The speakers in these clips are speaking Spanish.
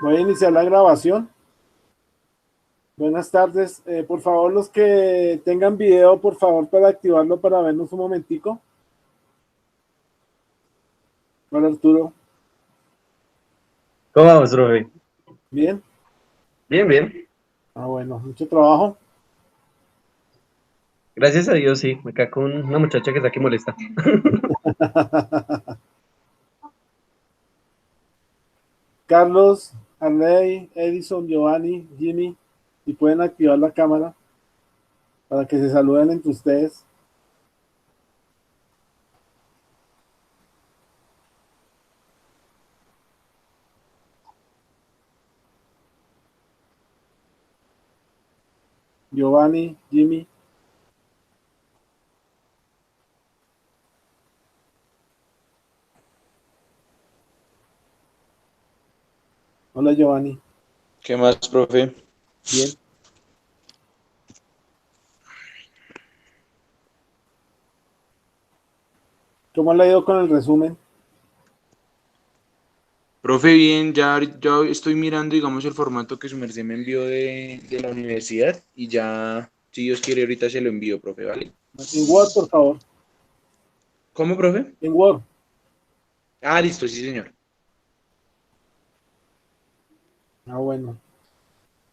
Voy a iniciar la grabación. Buenas tardes. Por favor, los que tengan video, por favor, para activarlo para vernos un momentico. Hola, Arturo. ¿Cómo vamos, profe? Bien. Bien, bien. Bueno, mucho trabajo. Gracias a Dios, sí. Acá con una muchacha que está aquí molesta. Carlos, Arley, Edison, Giovanni, Jimmy, y pueden activar la cámara para que se saluden entre ustedes. Giovanni, Jimmy. Hola, Giovanni. ¿Qué más, profe? Bien. ¿Cómo le ha ido con el resumen? Profe, bien, ya estoy mirando, digamos, el formato que su merced me envió de la universidad y ya, si Dios quiere, ahorita se lo envío, profe, ¿vale? En Word, por favor. ¿Cómo, profe? En Word. Ah, listo, sí, señor. Bueno.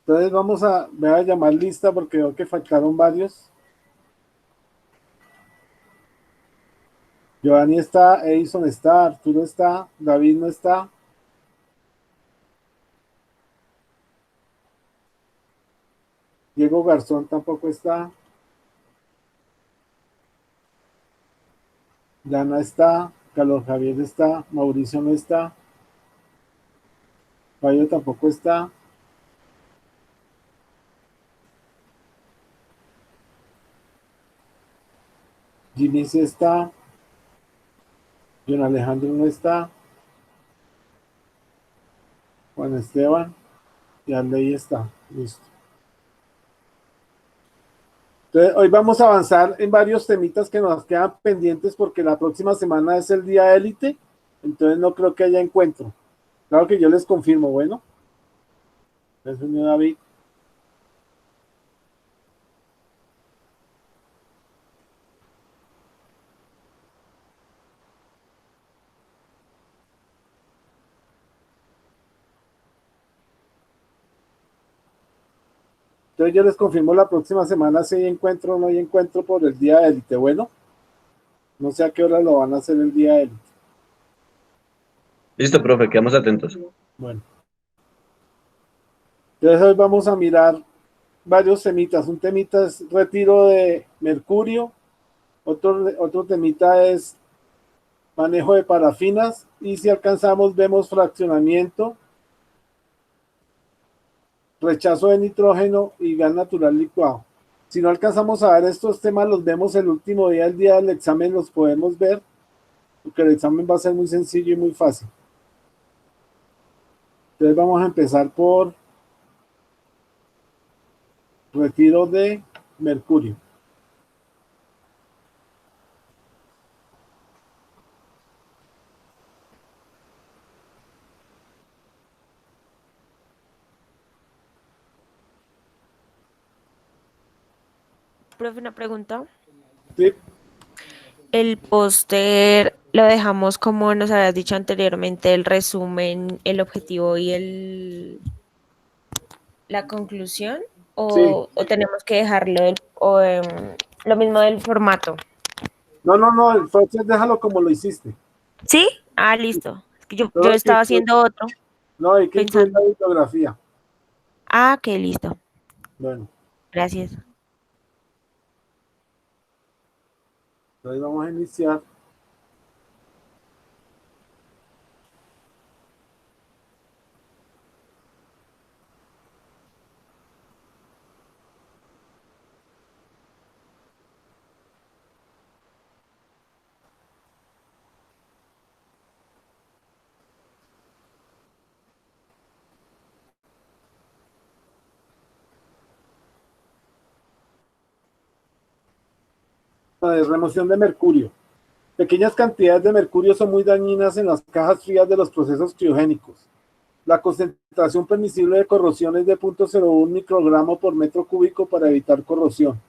Entonces voy a llamar lista porque veo que faltaron varios. Giovanni está, Edison está, Arturo está, David no está. Diego Garzón tampoco está. Dana está. Carlos Javier está. Mauricio no está. Fabio tampoco está. Jimmy sí está. John Alejandro no está. Juan Esteban. Y Arley está. Listo. Entonces, hoy vamos a avanzar en varios temitas que nos quedan pendientes porque la próxima semana es el día élite. Entonces no creo que haya encuentro. Claro que yo les confirmo. Bueno. Es señor David. Entonces yo les confirmo la próxima semana si hay encuentro o no hay encuentro por el día élite. Bueno, no sé a qué hora lo van a hacer el día élite. Listo, profe, quedamos atentos. Bueno, entonces hoy vamos a mirar varios temitas. Un temita es retiro de mercurio, otro temita es manejo de parafinas y si alcanzamos vemos fraccionamiento, rechazo de nitrógeno y gas natural licuado. Si no alcanzamos a ver estos temas, los vemos el último día, el día del examen, los podemos ver, porque el examen va a ser muy sencillo y muy fácil. Entonces vamos a empezar por retiro de mercurio. Profe, una pregunta. ¿Sí? El póster lo dejamos como nos habías dicho anteriormente, el resumen, el objetivo y la conclusión, Sí. o tenemos que dejarlo lo mismo del formato. No, el Foxes déjalo como lo hiciste. ¿Sí? Ah, listo. Es que yo Solo estaba haciendo otro, no, hay que incluir la pensando. bibliografía. Ah, ok, listo. Bueno, Gracias. entonces vamos a iniciar. Remoción de mercurio. Pequeñas cantidades de mercurio son muy dañinas en las cajas frías de los procesos criogénicos. La concentración permisible de corrosión es de 0.01 microgramo por metro cúbico para evitar corrosión.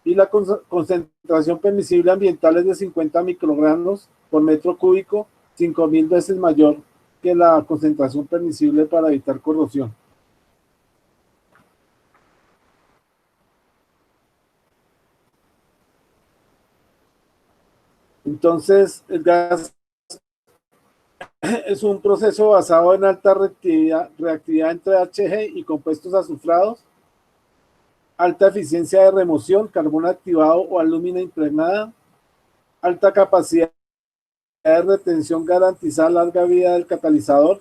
Y la concentración permisible ambiental es de 50 microgramos por metro cúbico, 5.000 veces mayor que la concentración permisible para evitar corrosión. Entonces, el gas es un proceso basado en alta reactividad entre HG y compuestos azufrados, alta eficiencia de remoción, carbón activado o alúmina impregnada, alta capacidad de retención garantizada, larga vida del catalizador,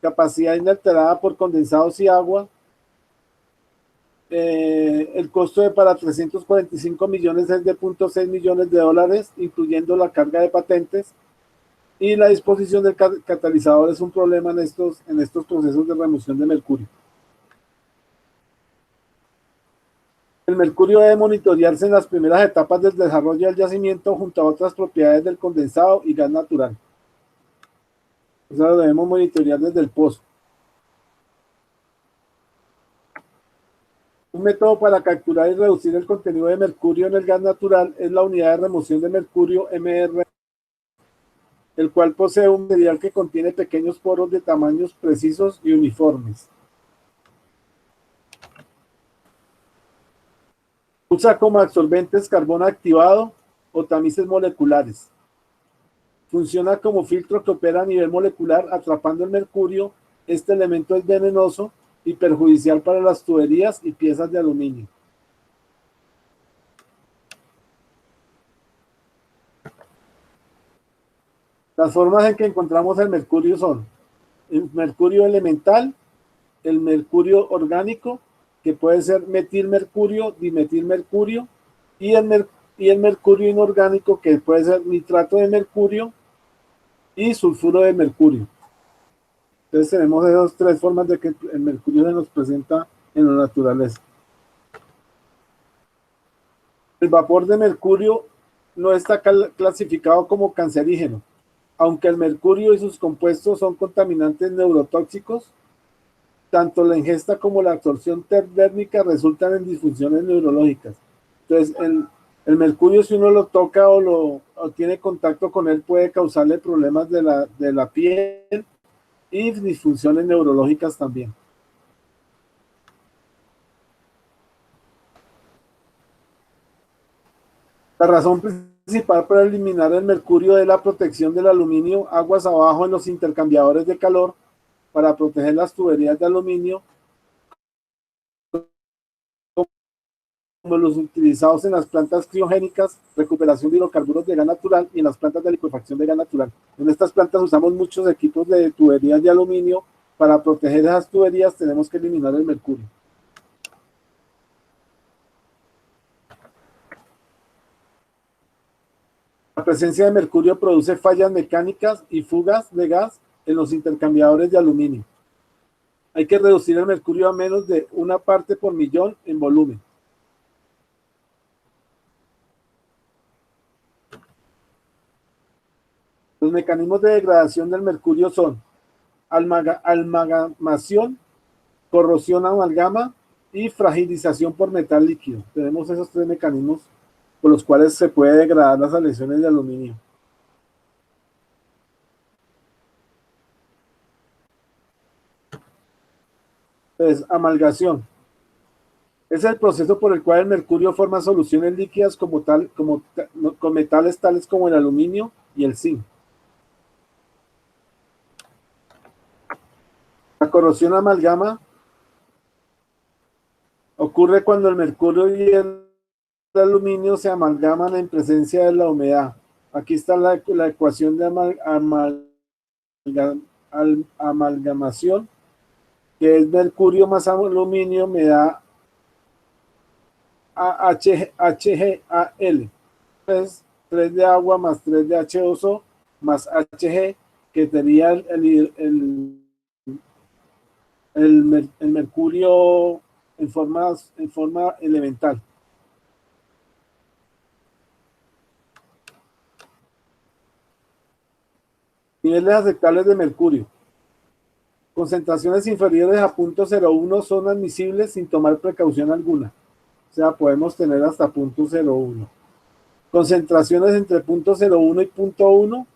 capacidad inalterada por condensados y agua. El costo para 345 millones es de 0.6 millones de dólares, incluyendo la carga de patentes. Y la disposición del catalizador es un problema en estos procesos de remoción de mercurio. El mercurio debe monitorearse en las primeras etapas del desarrollo del yacimiento junto a otras propiedades del condensado y gas natural. Eso lo debemos monitorear desde el pozo. Un método para capturar y reducir el contenido de mercurio en el gas natural es la unidad de remoción de mercurio MR, el cual posee un material que contiene pequeños poros de tamaños precisos y uniformes. Usa como absorbentes carbón activado o tamices moleculares. Funciona como filtro que opera a nivel molecular atrapando el mercurio. Este elemento es venenoso y perjudicial para las tuberías y piezas de aluminio. Las formas en que encontramos el mercurio son el mercurio elemental, el mercurio orgánico, que puede ser metilmercurio, dimetilmercurio, y el mercurio inorgánico, que puede ser nitrato de mercurio y sulfuro de mercurio. Entonces tenemos esas tres formas de que el mercurio se nos presenta en la naturaleza. El vapor de mercurio no está clasificado como cancerígeno, aunque el mercurio y sus compuestos son contaminantes neurotóxicos. Tanto la ingesta como la absorción térmica resultan en disfunciones neurológicas. Entonces, el mercurio, si uno lo toca o tiene contacto con él, puede causarle problemas de la piel y disfunciones neurológicas también. La razón principal para eliminar el mercurio es la protección del aluminio aguas abajo en los intercambiadores de calor para proteger las tuberías de aluminio, como los utilizados en las plantas criogénicas, recuperación de hidrocarburos de gas natural y en las plantas de licuefacción de gas natural. En estas plantas usamos muchos equipos de tuberías de aluminio. Para proteger esas tuberías tenemos que eliminar el mercurio. La presencia de mercurio produce fallas mecánicas y fugas de gas en los intercambiadores de aluminio. Hay que reducir el mercurio a menos de 1 parte por millón en volumen. Los mecanismos de degradación del mercurio son amalgamación, corrosión amalgama y fragilización por metal líquido. Tenemos esos tres mecanismos por los cuales se puede degradar las aleaciones de aluminio. Entonces, amalgación. Es el proceso por el cual el mercurio forma soluciones líquidas con metales tales como el aluminio y el zinc. La corrosión amalgama ocurre cuando el mercurio y el aluminio se amalgaman en presencia de la humedad. Aquí está la ecuación de amalgamación, que es mercurio más aluminio me da HgAl. Es 3 de agua más 3 de H2O más Hg, que sería el mercurio en forma elemental. Niveles aceptables de mercurio. Concentraciones inferiores a 0.01 son admisibles sin tomar precaución alguna. O sea, podemos tener hasta 0.01. Concentraciones entre 0.01 y 0.1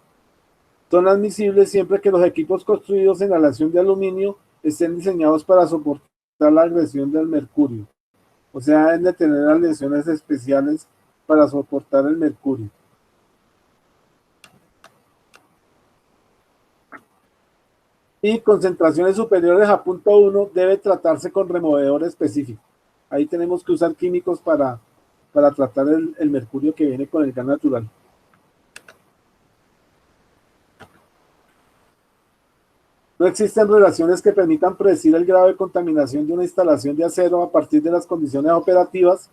son admisibles siempre que los equipos construidos en aleación de aluminio estén diseñados para soportar la agresión del mercurio. O sea, deben de tener aleaciones especiales para soportar el mercurio. Y concentraciones superiores a 0.1 debe tratarse con removedor específico. Ahí tenemos que usar químicos para tratar el mercurio que viene con el gas natural. No existen relaciones que permitan predecir el grado de contaminación de una instalación de acero a partir de las condiciones operativas.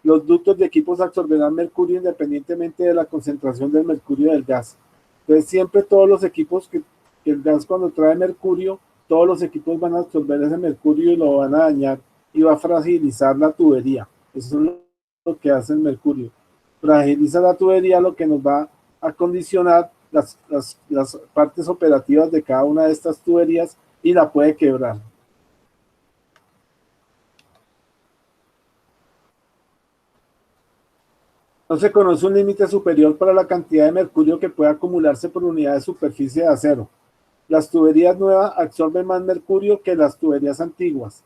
Los ductos de equipos absorberán mercurio independientemente de la concentración del mercurio del gas. Entonces, siempre todos los equipos que el gas cuando trae mercurio, todos los equipos van a absorber ese mercurio y lo van a dañar y va a fragilizar la tubería. Eso es lo que hace el mercurio. Fragiliza la tubería, lo que nos va a condicionar las partes operativas de cada una de estas tuberías y la puede quebrar. No se conoce un límite superior para la cantidad de mercurio que puede acumularse por unidad de superficie de acero. Las tuberías nuevas absorben más mercurio que las tuberías antiguas,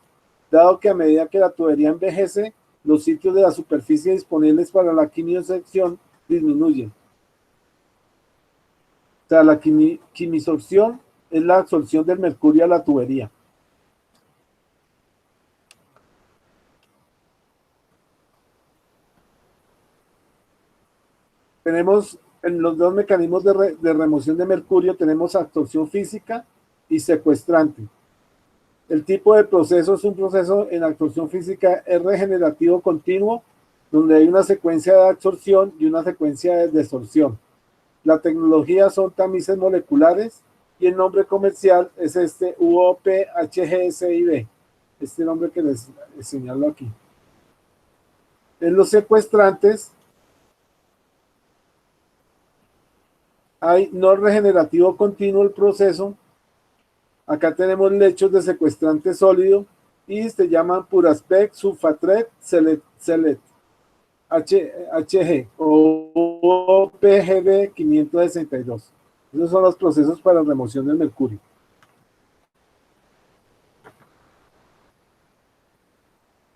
dado que a medida que la tubería envejece, los sitios de la superficie disponibles para la quimiosección disminuyen. O sea, la quimisorción es la absorción del mercurio a la tubería. Tenemos en los dos mecanismos de remoción de mercurio, tenemos absorción física y secuestrante. El tipo de proceso es un proceso en absorción física es regenerativo continuo, donde hay una secuencia de absorción y una secuencia de desorción. La tecnología son tamices moleculares y el nombre comercial es este UOP-HGSIB, este nombre que les señalo aquí. En los secuestrantes hay no regenerativo continuo el proceso. Acá tenemos lechos de secuestrante sólido y se llaman Puraspec, Sulfatret, Selet, HG o PGB 562. Esos son los procesos para remoción del mercurio.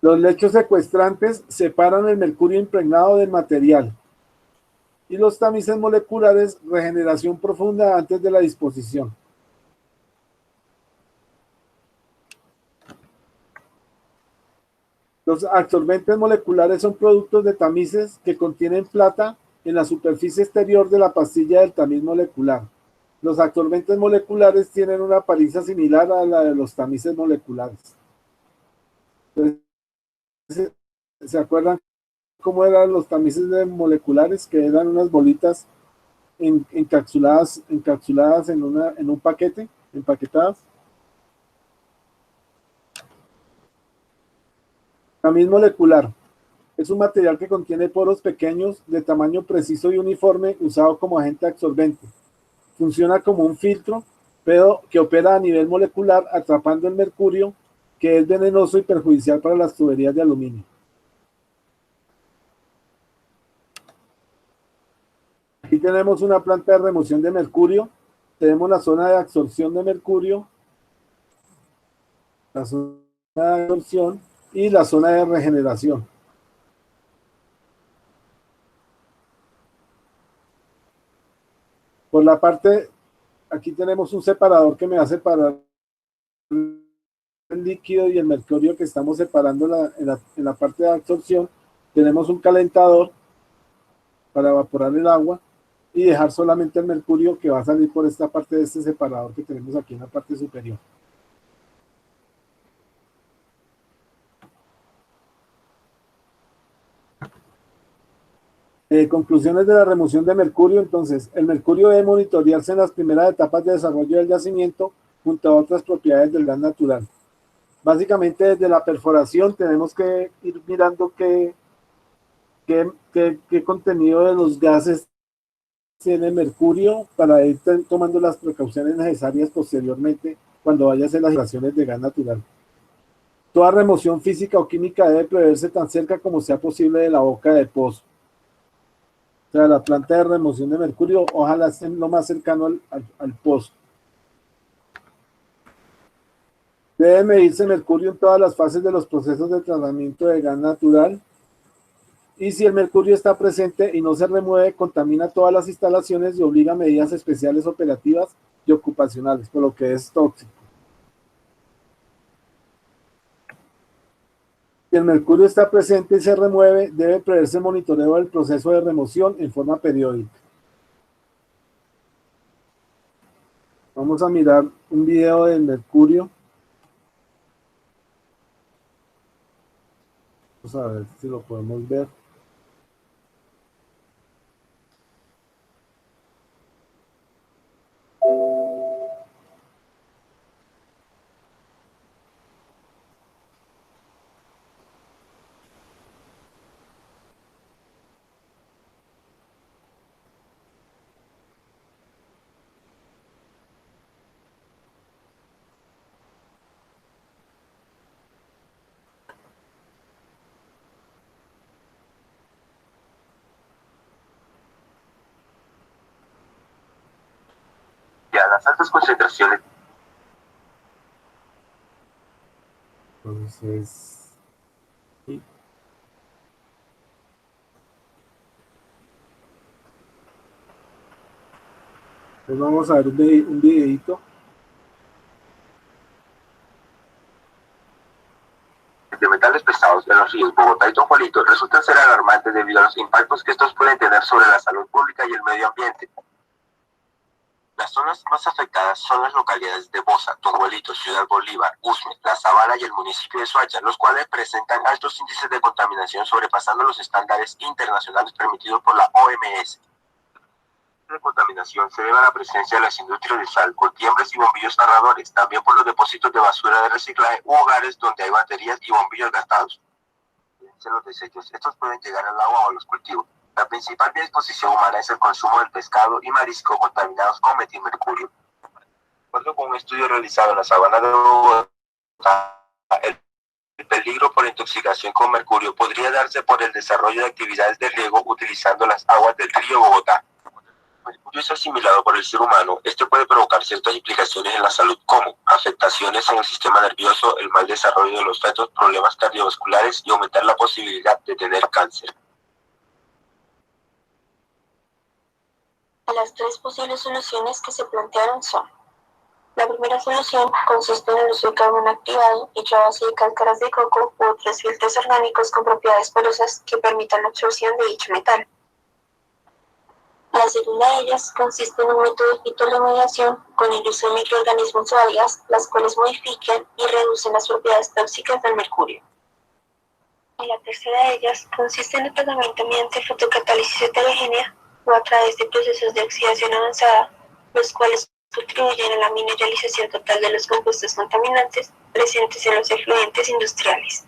Los lechos secuestrantes separan el mercurio impregnado del material. Y los tamices moleculares, regeneración profunda antes de la disposición. Los absorbentes moleculares son productos de tamices que contienen plata en la superficie exterior de la pastilla del tamiz molecular. Los absorbentes moleculares tienen una apariencia similar a la de los tamices moleculares. Entonces, ¿se acuerdan cómo eran los tamices moleculares? Que eran unas bolitas encapsuladas en un paquete, empaquetadas. Tamiz molecular es un material que contiene poros pequeños de tamaño preciso y uniforme usado como agente absorbente. Funciona como un filtro, pero que opera a nivel molecular atrapando el mercurio, que es venenoso y perjudicial para las tuberías de aluminio. Aquí tenemos una planta de remoción de mercurio. Tenemos la zona de absorción de mercurio, la zona de absorción y la zona de regeneración. Por la parte, aquí tenemos un separador que me va a separar el líquido y el mercurio que estamos separando en la parte de absorción. Tenemos un calentador para evaporar el agua y dejar solamente el mercurio que va a salir por esta parte de este separador que tenemos aquí en la parte superior. Conclusiones de la remoción de mercurio. Entonces, el mercurio debe monitorearse en las primeras etapas de desarrollo del yacimiento junto a otras propiedades del gas natural. Básicamente, desde la perforación tenemos que ir mirando qué contenido de los gases tiene mercurio para ir tomando las precauciones necesarias posteriormente cuando vaya a hacer las extracciones de gas natural. Toda remoción física o química debe preverse tan cerca como sea posible de la boca del pozo. O sea, la planta de remoción de mercurio, ojalá esté lo más cercano al pozo. Debe medirse mercurio en todas las fases de los procesos de tratamiento de gas natural. Y si el mercurio está presente y no se remueve, contamina todas las instalaciones y obliga a medidas especiales operativas y ocupacionales, por lo que es tóxico. Si el mercurio está presente y se remueve, debe preverse el monitoreo del proceso de remoción en forma periódica. Vamos a mirar un video del mercurio. Vamos a ver si lo podemos ver. A las altas concentraciones. Entonces, sí. Pues vamos a ver un videito. De metales pesados en los ríos Bogotá y Tonjuelito resultan ser alarmantes debido a los impactos que estos pueden tener sobre la salud pública y el medio ambiente. Las zonas más afectadas son las localidades de Bosa, Tonjuelito, Ciudad Bolívar, Usme, La Sabana y el municipio de Soacha, los cuales presentan altos índices de contaminación sobrepasando los estándares internacionales permitidos por la OMS. La contaminación se debe a la presencia de las industrias de sal, cotiembres y bombillos ahorradores, también por los depósitos de basura de reciclaje u hogares donde hay baterías y bombillos gastados. Los desechos, estos pueden llegar al agua o a los cultivos. La principal vía de exposición humana es el consumo del pescado y marisco contaminados con metilmercurio. De acuerdo con un estudio realizado en la sabana de Bogotá, el peligro por intoxicación con mercurio podría darse por el desarrollo de actividades de riego utilizando las aguas del río Bogotá. El mercurio es asimilado por el ser humano. Esto puede provocar ciertas implicaciones en la salud como afectaciones en el sistema nervioso, el mal desarrollo de los fetos, problemas cardiovasculares y aumentar la posibilidad de tener cáncer. Las tres posibles soluciones que se plantearon son: la primera solución consiste en el uso de carbón activado hecho a base de cáscaras de coco u otros filtros orgánicos con propiedades porosas que permitan la absorción de dicho metal. La segunda de ellas consiste en un método de fitorremediación con el uso de microorganismos o algas, las cuales modifican y reducen las propiedades tóxicas del mercurio. Y la tercera de ellas consiste en el tratamiento mediante fotocatálisis heterogénea o a través de procesos de oxidación avanzada, los cuales contribuyen a la mineralización total de los compuestos contaminantes presentes en los efluentes industriales.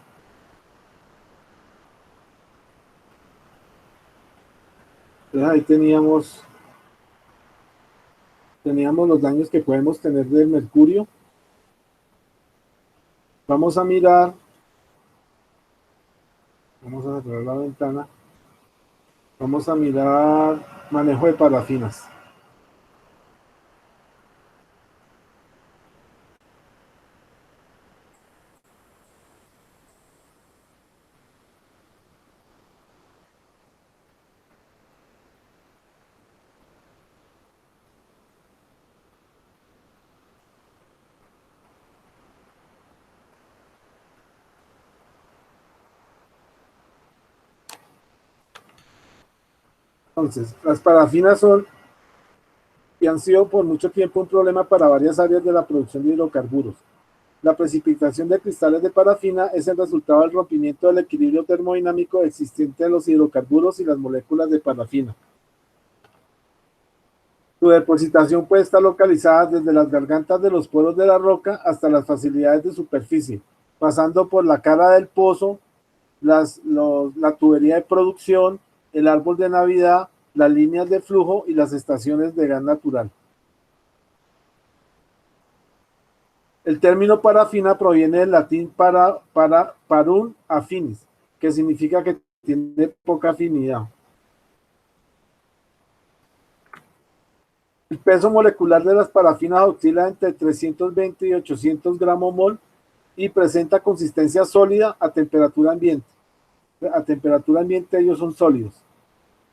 Entonces ahí teníamos los daños que podemos tener del mercurio. Vamos a mirar, vamos a cerrar la ventana, vamos a mirar manejo de parafinas. Entonces, las parafinas son y han sido por mucho tiempo un problema para varias áreas de la producción de hidrocarburos. La precipitación de cristales de parafina es el resultado del rompimiento del equilibrio termodinámico existente en los hidrocarburos y las moléculas de parafina. Su depositación puede estar localizada desde las gargantas de los poros de la roca hasta las facilidades de superficie, pasando por la cara del pozo, la tubería de producción, el árbol de Navidad, las líneas de flujo y las estaciones de gas natural. El término parafina proviene del latín parum affinis, que significa que tiene poca afinidad. El peso molecular de las parafinas oscila entre 320 y 800 gramos mol y presenta consistencia sólida a temperatura ambiente. A temperatura ambiente ellos son sólidos.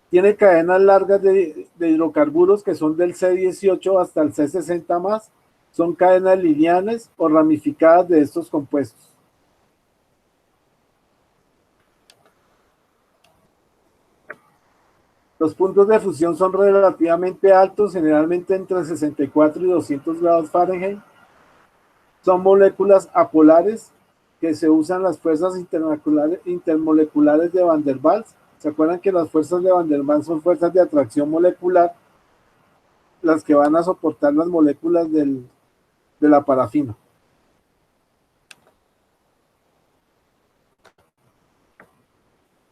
Tiene cadenas largas de hidrocarburos que son del C18 hasta el C60 más. Son cadenas lineales o ramificadas de estos compuestos. Los puntos de fusión son relativamente altos, generalmente entre 64 y 200 grados Fahrenheit. Son moléculas apolares que se usan las fuerzas intermoleculares de Van der Waals. ¿Se acuerdan que las fuerzas de Van der Waals son fuerzas de atracción molecular, las que van a soportar las moléculas de la parafina?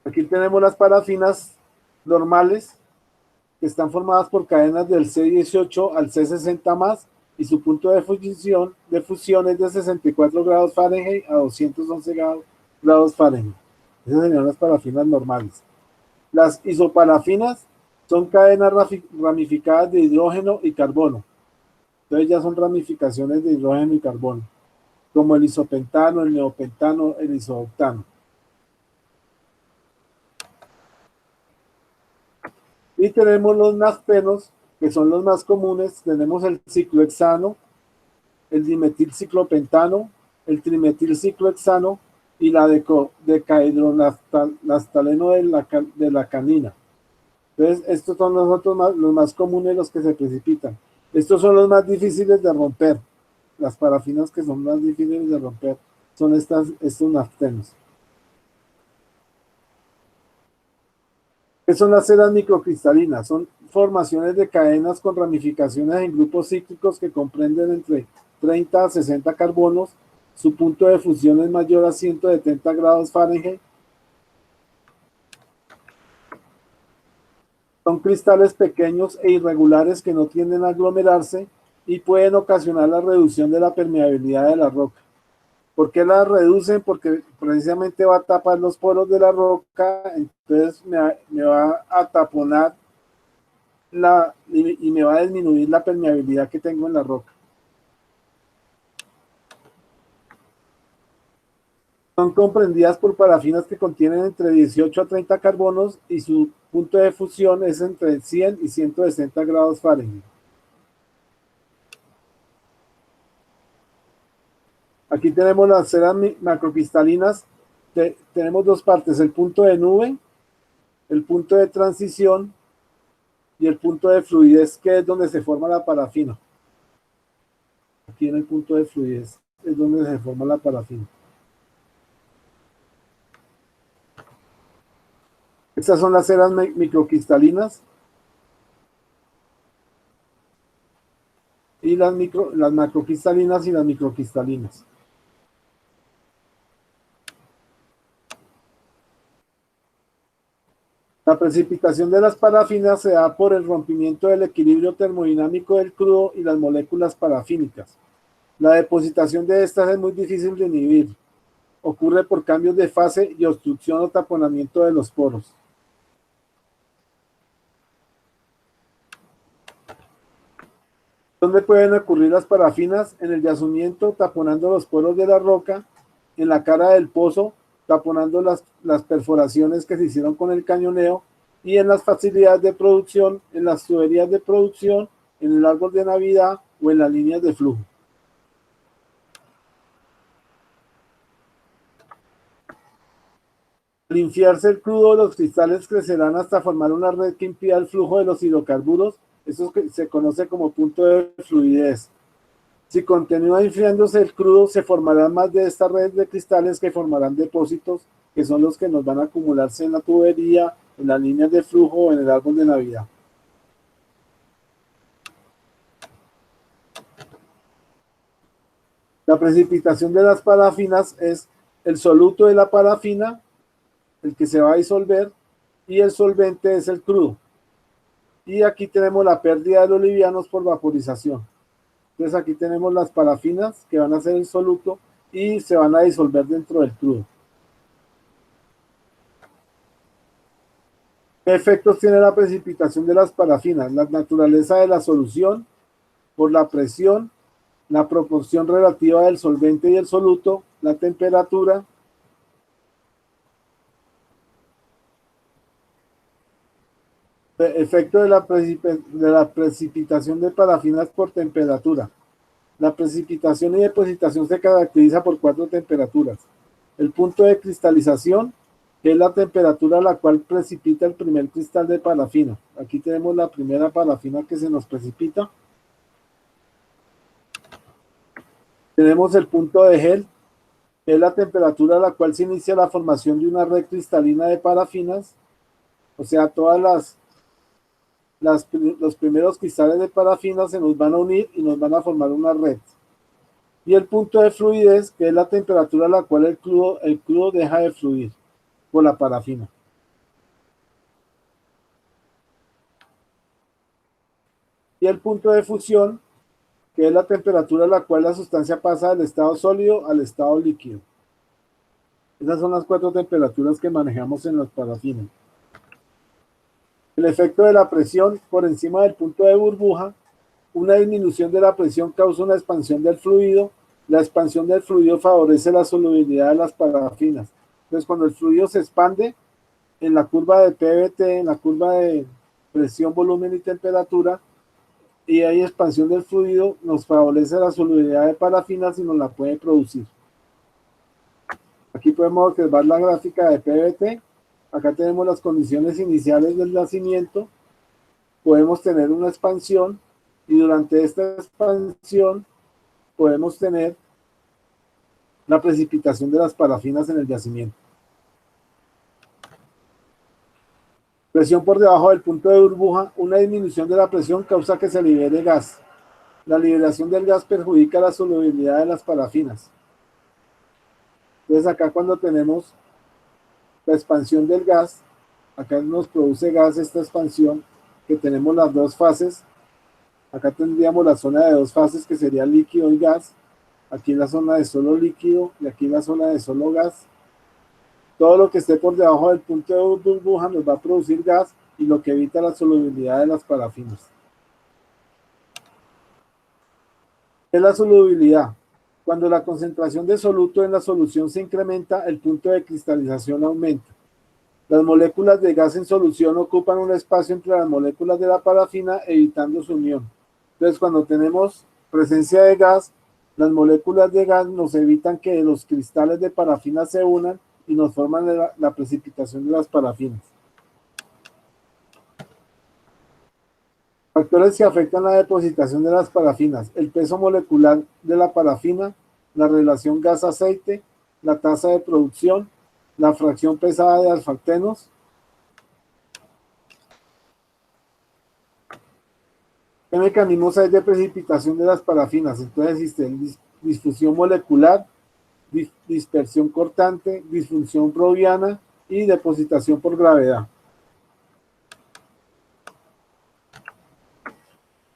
Aquí tenemos las parafinas normales, que están formadas por cadenas del C18 al C60 más, y su punto de fusión es de 64 grados Fahrenheit a 211 grados Fahrenheit. Esas serían las parafinas normales. Las isoparafinas son cadenas ramificadas de hidrógeno y carbono. Entonces ya son ramificaciones de hidrógeno y carbono, como el isopentano, el neopentano, el isooctano. Y tenemos los naftenos, que son los más comunes. Tenemos el ciclohexano, el dimetilciclopentano, el trimetilciclohexano y la decahidronaftaleno de la canina. Entonces, estos son los más comunes, los que se precipitan. Estos son los más difíciles de romper. Las parafinas que son más difíciles de romper son estos naftenos. ¿Qué son las ceras microcristalinas? Son formaciones de cadenas con ramificaciones en grupos cíclicos que comprenden entre 30 a 60 carbonos. Su punto de fusión es mayor a 170 grados Fahrenheit. Son cristales pequeños e irregulares que no tienden a aglomerarse y pueden ocasionar la reducción de la permeabilidad de la roca. ¿Por qué la reducen? Porque precisamente va a tapar los poros de la roca, entonces me va a taponar y me va a disminuir la permeabilidad que tengo en la roca. Son comprendidas por parafinas que contienen entre 18 a 30 carbonos y su punto de fusión es entre 100 y 160 grados Fahrenheit. Aquí tenemos las ceras macrocristalinas. Tenemos dos partes, el punto de nube, el punto de transición y el punto de fluidez, que es donde se forma la parafina. Aquí en el punto de fluidez es donde se forma la parafina. Estas son las ceras microcristalinas. Y las macrocristalinas y las microcristalinas. La precipitación de las parafinas se da por el rompimiento del equilibrio termodinámico del crudo y las moléculas parafínicas. La depositación de estas es muy difícil de inhibir. Ocurre por cambios de fase y obstrucción o taponamiento de los poros. ¿Dónde pueden ocurrir las parafinas? En el yacimiento, taponando los poros de la roca, en la cara del pozo, taponando las perforaciones que se hicieron con el cañoneo, y en las facilidades de producción, en las tuberías de producción, en el árbol de Navidad o en las líneas de flujo. Al enfriarse el crudo, los cristales crecerán hasta formar una red que impida el flujo de los hidrocarburos. Eso se conoce como punto de fluidez. Si continúa enfriándose el crudo, se formarán más de esta red de cristales que formarán depósitos, que son los que nos van a acumularse en la tubería, en las líneas de flujo o en el árbol de Navidad. La precipitación de las parafinas es el soluto de la parafina, el que se va a disolver, y el solvente es el crudo. Y aquí tenemos la pérdida de los livianos por vaporización. Entonces aquí tenemos las parafinas que van a ser el soluto y se van a disolver dentro del crudo. ¿Qué efectos tiene la precipitación de las parafinas? La naturaleza de la solución, por la presión, la proporción relativa del solvente y el soluto, la temperatura, efecto de la precipitación de parafinas por temperatura. La precipitación y depositación se caracteriza por 4 temperaturas. El punto de cristalización, que es la temperatura a la cual precipita el primer cristal de parafina. Aquí tenemos la primera parafina que se nos precipita. Tenemos el punto de gel, que es la temperatura a la cual se inicia la formación de una red cristalina de parafinas. O sea, todas los primeros cristales de parafina se nos van a unir y nos van a formar una red. Y el punto de fluidez, que es la temperatura a la cual el crudo deja de fluir por la parafina. Y el punto de fusión, que es la temperatura a la cual la sustancia pasa del estado sólido al estado líquido. Esas son las 4 temperaturas que manejamos en las parafinas. El efecto de la presión por encima del punto de burbuja. Una disminución de la presión causa una expansión del fluido. La expansión del fluido favorece la solubilidad de las parafinas. Entonces, cuando el fluido se expande en la curva de PVT, en la curva de presión, volumen y temperatura, y hay expansión del fluido, nos favorece la solubilidad de parafinas y nos la puede producir. Aquí podemos observar la gráfica de PVT. Acá tenemos las condiciones iniciales del nacimiento. Podemos tener una expansión y durante esta expansión podemos tener la precipitación de las parafinas en el yacimiento. Presión por debajo del punto de burbuja. Una disminución de la presión causa que se libere gas. La liberación del gas perjudica la solubilidad de las parafinas. Entonces acá cuando tenemos la expansión del gas, acá nos produce gas esta expansión, que tenemos las 2 fases. Acá tendríamos la zona de 2 fases que sería líquido y gas. Aquí la zona de solo líquido y aquí la zona de solo gas. Todo lo que esté por debajo del punto de burbuja nos va a producir gas y lo que evita la solubilidad de las parafinas. ¿Qué es la solubilidad? Cuando la concentración de soluto en la solución se incrementa, el punto de cristalización aumenta. Las moléculas de gas en solución ocupan un espacio entre las moléculas de la parafina, evitando su unión. Entonces, cuando tenemos presencia de gas, las moléculas de gas nos evitan que los cristales de parafina se unan y nos forman la precipitación de las parafinas. Factores que afectan la depositación de las parafinas: el peso molecular de la parafina, la relación gas-aceite, la tasa de producción, la fracción pesada de alfactenos. ¿Qué mecanismos hay de precipitación de las parafinas? Entonces existe difusión molecular, dispersión cortante, disfunción browiana y depositación por gravedad.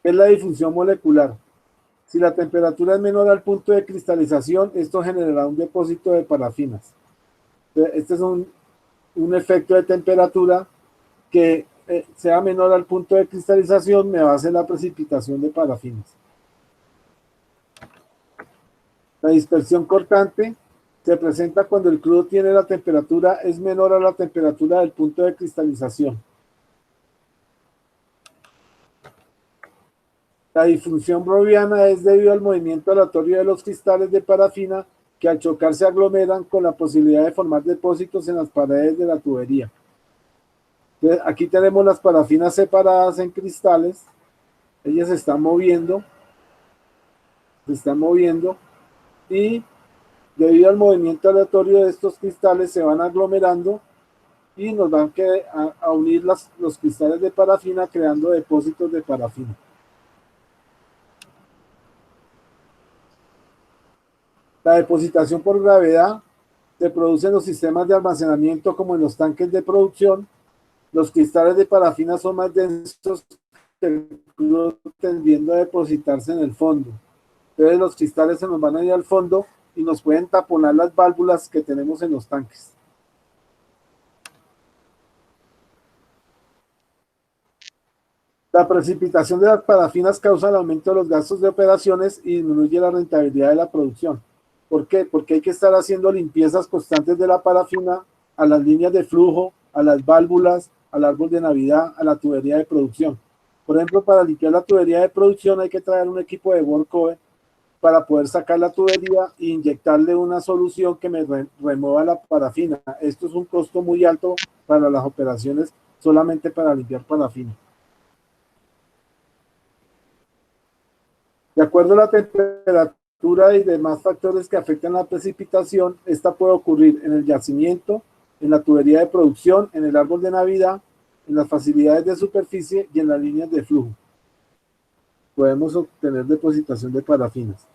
¿Qué es la difusión molecular? Si la temperatura es menor al punto de cristalización, esto generará un depósito de parafinas. Este es un efecto de temperatura que sea menor al punto de cristalización, me va a hacer la precipitación de parafinas. La dispersión cortante se presenta cuando el crudo tiene la temperatura es menor a la temperatura del punto de cristalización. La disfunción browiana es debido al movimiento aleatorio de los cristales de parafina que al chocar se aglomeran con la posibilidad de formar depósitos en las paredes de la tubería. Entonces, aquí tenemos las parafinas separadas en cristales. Ellas se están moviendo y debido al movimiento aleatorio de estos cristales se van aglomerando y nos van a unir los cristales de parafina creando depósitos de parafina. La depositación por gravedad se produce en los sistemas de almacenamiento como en los tanques de producción. Los cristales de parafina son más densos que el crudo, tendiendo a depositarse en el fondo. Entonces los cristales se nos van a ir al fondo y nos pueden taponar las válvulas que tenemos en los tanques. La precipitación de las parafinas causa el aumento de los gastos de operaciones y disminuye la rentabilidad de la producción. ¿Por qué? Porque hay que estar haciendo limpiezas constantes de la parafina a las líneas de flujo, a las válvulas, al árbol de Navidad, a la tubería de producción. Por ejemplo, para limpiar la tubería de producción hay que traer un equipo de workover para poder sacar la tubería e inyectarle una solución que me remueva la parafina. Esto es un costo muy alto para las operaciones solamente para limpiar parafina. De acuerdo a la temperatura y demás factores que afectan la precipitación, esta puede ocurrir en el yacimiento, en la tubería de producción, en el árbol de Navidad, en las facilidades de superficie y en las líneas de flujo. Podemos obtener depositación de parafinas.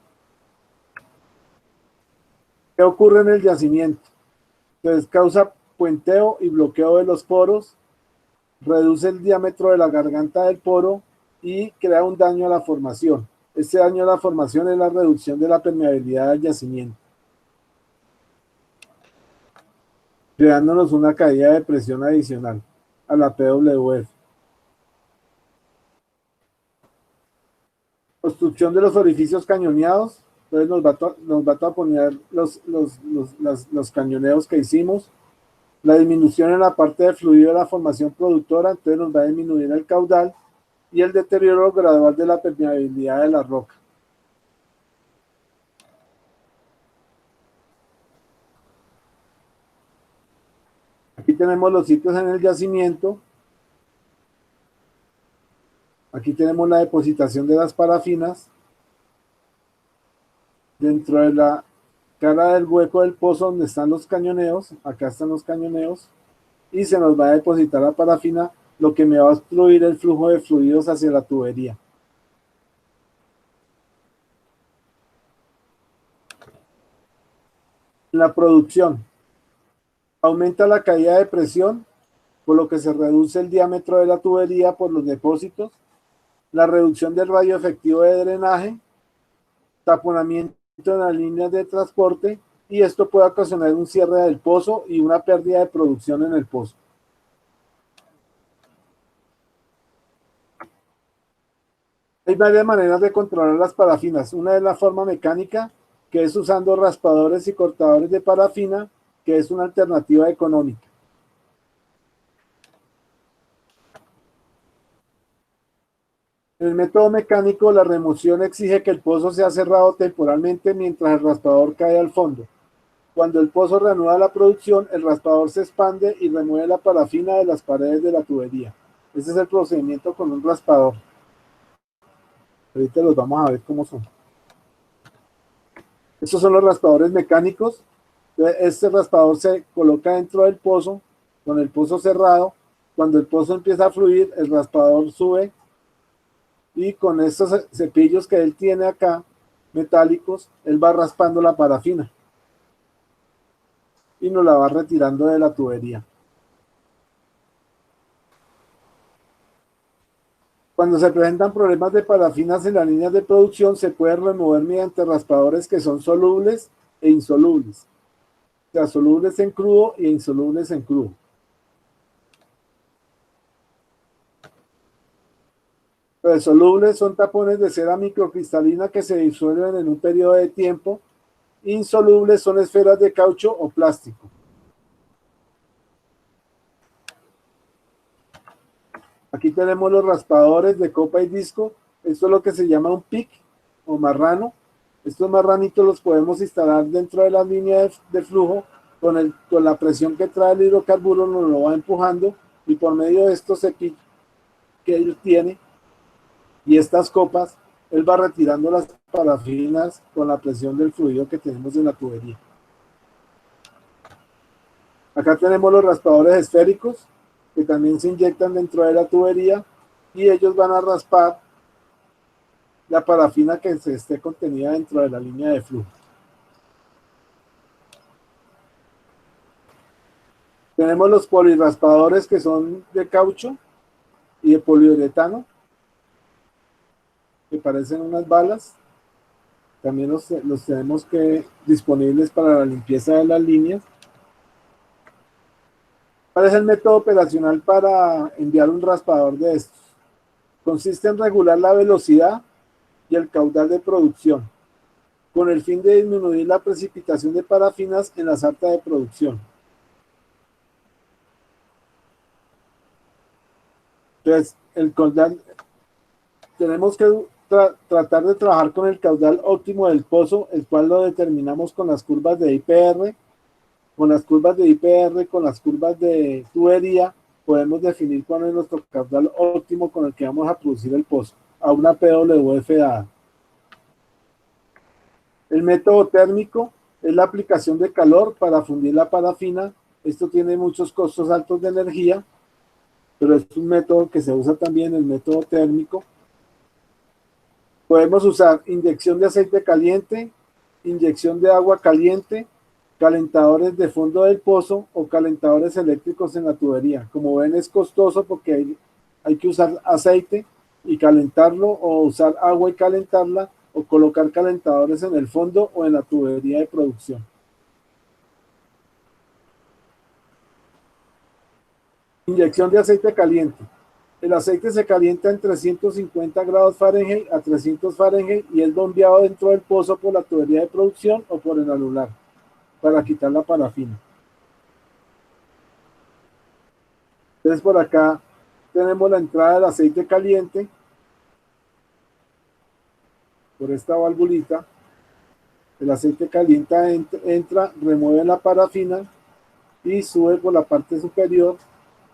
¿Qué ocurre en el yacimiento? Pues causa puenteo y bloqueo de los poros, reduce el diámetro de la garganta del poro y crea un daño a la formación. Este daño a la formación es la reducción de la permeabilidad del yacimiento, creándonos una caída de presión adicional a la PWF. Construcción de los orificios cañoneados. Entonces nos va a taponear los cañoneos que hicimos. La disminución en la parte de fluido de la formación productora, entonces nos va a disminuir el caudal y el deterioro gradual de la permeabilidad de la roca. Aquí tenemos los sitios en el yacimiento. Aquí tenemos la depositación de las parafinas. Dentro de la cara del hueco del pozo donde están los cañoneos, acá están los cañoneos, y se nos va a depositar la parafina, lo que me va a obstruir el flujo de fluidos hacia la tubería. La producción aumenta la caída de presión, por lo que se reduce el diámetro de la tubería por los depósitos, la reducción del radio efectivo de drenaje, taponamiento en las líneas de transporte, y esto puede ocasionar un cierre del pozo y una pérdida de producción en el pozo. Hay varias maneras de controlar las parafinas. Una es la forma mecánica, que es usando raspadores y cortadores de parafina, que es una alternativa económica. En el método mecánico, la remoción exige que el pozo sea cerrado temporalmente mientras el raspador cae al fondo. Cuando el pozo reanuda la producción, el raspador se expande y remueve la parafina de las paredes de la tubería. Ese es el procedimiento con un raspador. Ahorita los vamos a ver cómo son. Estos son los raspadores mecánicos. Este raspador se coloca dentro del pozo, con el pozo cerrado. Cuando el pozo empieza a fluir, el raspador sube y con estos cepillos que él tiene acá, metálicos, él va raspando la parafina y nos la va retirando de la tubería. Cuando se presentan problemas de parafinas en las líneas de producción, se puede remover mediante raspadores que son solubles e insolubles. O sea, solubles en crudo e insolubles en crudo. Los solubles son tapones de cera microcristalina que se disuelven en un periodo de tiempo. Insolubles son esferas de caucho o plástico. Aquí tenemos los raspadores de copa y disco. Esto es lo que se llama un pic o marrano. Estos marranitos los podemos instalar dentro de la línea de flujo. Con la presión que trae el hidrocarburo nos lo va empujando y por medio de estos cepillos que él tiene y estas copas, él va retirando las parafinas con la presión del fluido que tenemos en la tubería. Acá tenemos los raspadores esféricos que también se inyectan dentro de la tubería y ellos van a raspar la parafina que se esté contenida dentro de la línea de flujo. Tenemos los polirraspadores que son de caucho y de poliuretano, que parecen unas balas. También los tenemos que disponibles para la limpieza de las líneas. ¿Cuál es el método operacional para enviar un raspador de estos? Consiste en regular la velocidad y el caudal de producción, con el fin de disminuir la precipitación de parafinas en la sarta de producción. Entonces, el caudal, tenemos que tratar de trabajar con el caudal óptimo del pozo, el cual lo determinamos con las curvas de IPR. Con las curvas de IPR, con las curvas de tubería, podemos definir cuál es nuestro caudal óptimo con el que vamos a producir el pozo, a una PWF dada. El método térmico es la aplicación de calor para fundir la parafina. Esto tiene muchos costos altos de energía, pero es un método que se usa también, el método térmico. Podemos usar inyección de aceite caliente, inyección de agua caliente, calentadores de fondo del pozo o calentadores eléctricos en la tubería. Como ven, es costoso porque hay que usar aceite y calentarlo, o usar agua y calentarla, o colocar calentadores en el fondo o en la tubería de producción. Inyección de aceite caliente. El aceite se calienta en 350 grados Fahrenheit a 300 Fahrenheit y es bombeado dentro del pozo por la tubería de producción o por el anular para quitar la parafina. Entonces por acá tenemos la entrada del aceite caliente por esta valvulita. El aceite caliente entra, remueve la parafina y sube por la parte superior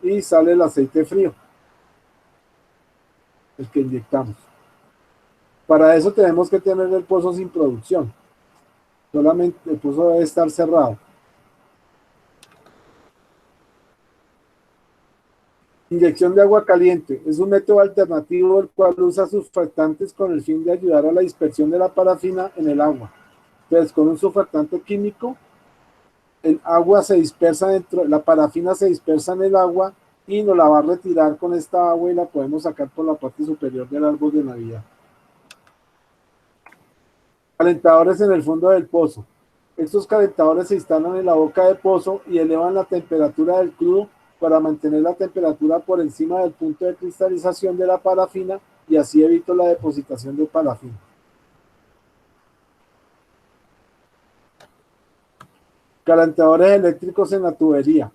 y sale el aceite frío, el que inyectamos. Para eso tenemos que tener el pozo sin producción. Solamente el pozo debe estar cerrado. Inyección de agua caliente es un método alternativo el cual usa surfactantes con el fin de ayudar a la dispersión de la parafina en el agua. Entonces, con un surfactante químico, el agua se dispersa dentro, la parafina se dispersa en el agua y nos la va a retirar con esta agua y la podemos sacar por la parte superior del árbol de Navidad. Calentadores en el fondo del pozo. Estos calentadores se instalan en la boca del pozo y elevan la temperatura del crudo para mantener la temperatura por encima del punto de cristalización de la parafina y así evito la depositación de parafina. Calentadores eléctricos en la tubería.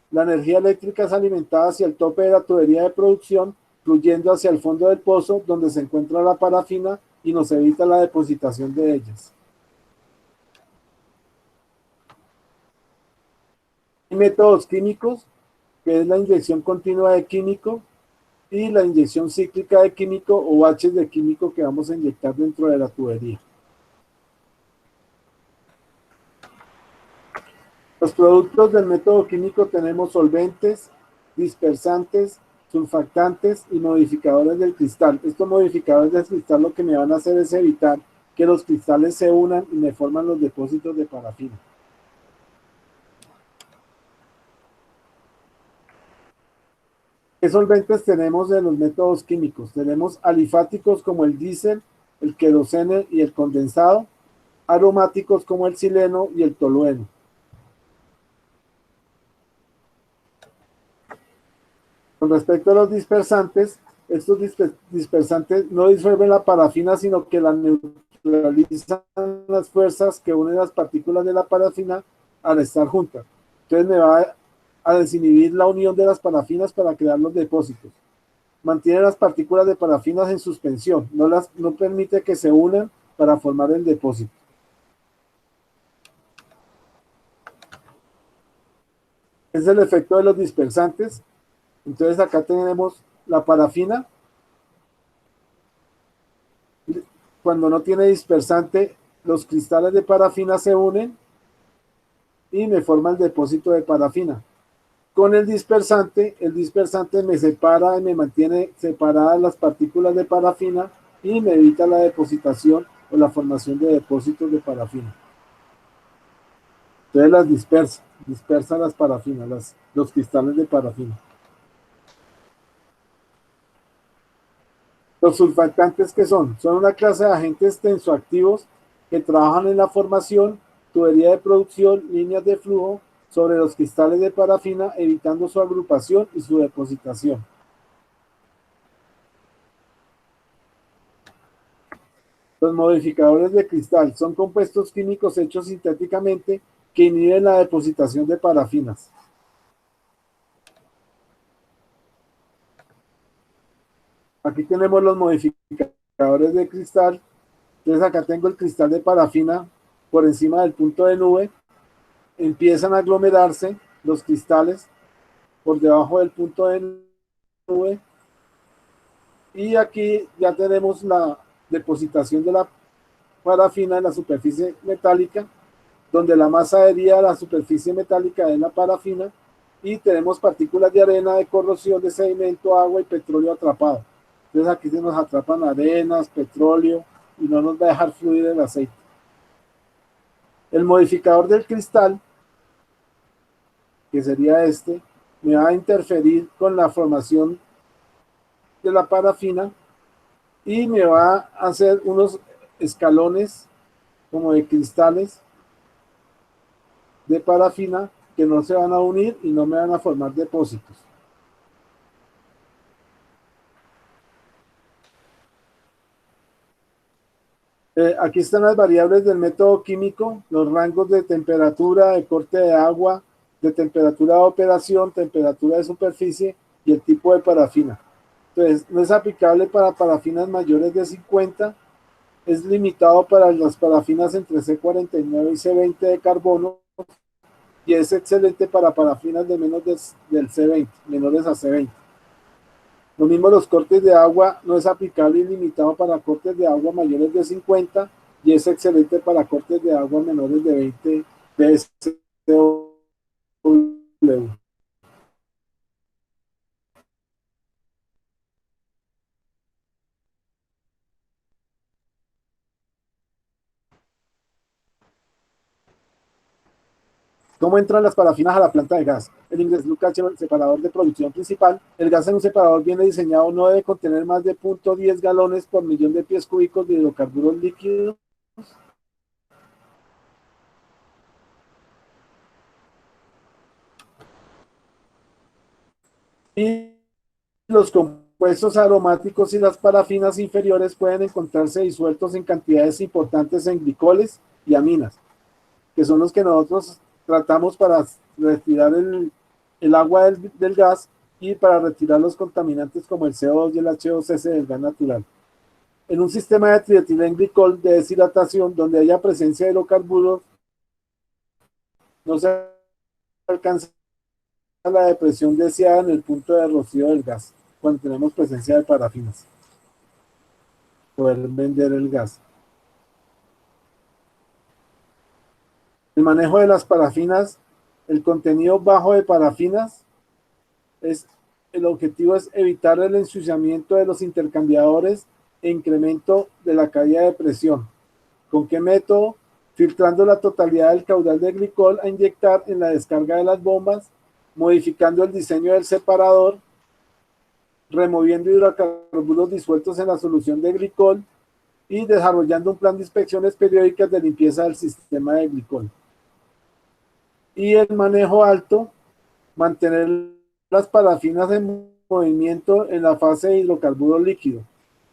La energía eléctrica es alimentada hacia el tope de la tubería de producción, fluyendo hacia el fondo del pozo donde se encuentra la parafina y nos evita la depositación de ellas. Hay métodos químicos, que es la inyección continua de químico y la inyección cíclica de químico o baches de químico que vamos a inyectar dentro de la tubería. Los productos del método químico tenemos solventes, dispersantes, surfactantes y modificadores del cristal. Estos modificadores del cristal lo que me van a hacer es evitar que los cristales se unan y me forman los depósitos de parafina. ¿Qué solventes tenemos de los métodos químicos? Tenemos alifáticos como el diésel, el queroseno y el condensado, aromáticos como el xileno y el tolueno. Con respecto a los dispersantes, estos dispersantes no disuelven la parafina, sino que la neutralizan las fuerzas que unen las partículas de la parafina al estar juntas. Entonces me va a desinhibir la unión de las parafinas para crear los depósitos. Mantiene las partículas de parafinas en suspensión, no permite que se unan para formar el depósito. Es el efecto de los dispersantes. Entonces acá tenemos la parafina. Cuando no tiene dispersante, los cristales de parafina se unen y me forma el depósito de parafina. Con el dispersante me separa y me mantiene separadas las partículas de parafina y me evita la depositación o la formación de depósitos de parafina. Entonces las dispersa las parafinas, los cristales de parafina. Los surfactantes, ¿qué son? Son una clase de agentes tensoactivos que trabajan en la formación, tubería de producción, líneas de flujo sobre los cristales de parafina, evitando su agrupación y su depositación. Los modificadores de cristal son compuestos químicos hechos sintéticamente que inhiben la depositación de parafinas. Aquí tenemos los modificadores de cristal. Entonces acá tengo el cristal de parafina por encima del punto de nube. Empiezan a aglomerarse los cristales por debajo del punto de nube. Y aquí ya tenemos la depositación de la parafina en la superficie metálica, donde la masa adherida a la superficie metálica es la parafina, y tenemos partículas de arena, de corrosión, de sedimento, agua y petróleo atrapado. Entonces aquí se nos atrapan arenas, petróleo, y no nos va a dejar fluir el aceite. El modificador del cristal, que sería este, me va a interferir con la formación de la parafina y me va a hacer unos escalones como de cristales de parafina que no se van a unir y no me van a formar depósitos. Aquí están las variables del método químico, los rangos de temperatura, de corte de agua, de temperatura de operación, temperatura de superficie y el tipo de parafina. Entonces, no es aplicable para parafinas mayores de 50, es limitado para las parafinas entre C49 y C20 de carbono, y es excelente para parafinas de menos del C20, menores a C20. Lo mismo los cortes de agua, no es aplicable y limitado para cortes de agua mayores de 50 y es excelente para cortes de agua menores de 20 pSW. ¿Cómo entran las parafinas a la planta de gas? El ingreso de un cacho separador de producción principal. El gas en un separador bien diseñado no debe contener más de 0.10 galones por millón de pies cúbicos de hidrocarburos líquidos. Y los compuestos aromáticos y las parafinas inferiores pueden encontrarse disueltos en cantidades importantes en glicoles y aminas, que son los que nosotros tratamos para retirar el agua del gas y para retirar los contaminantes como el CO2 y el H2S del gas natural. En un sistema de trietilenglicol de deshidratación donde haya presencia de hidrocarburos, no se alcanza la depresión deseada en el punto de rocío del gas, cuando tenemos presencia de parafinas. Poder vender el gas. El manejo de las parafinas, el contenido bajo de parafinas, el objetivo es evitar el ensuciamiento de los intercambiadores e incremento de la caída de presión. ¿Con qué método? Filtrando la totalidad del caudal de glicol a inyectar en la descarga de las bombas, modificando el diseño del separador, removiendo hidrocarburos disueltos en la solución de glicol y desarrollando un plan de inspecciones periódicas de limpieza del sistema de glicol. Y el manejo alto, mantener las parafinas en movimiento en la fase de hidrocarburo líquido.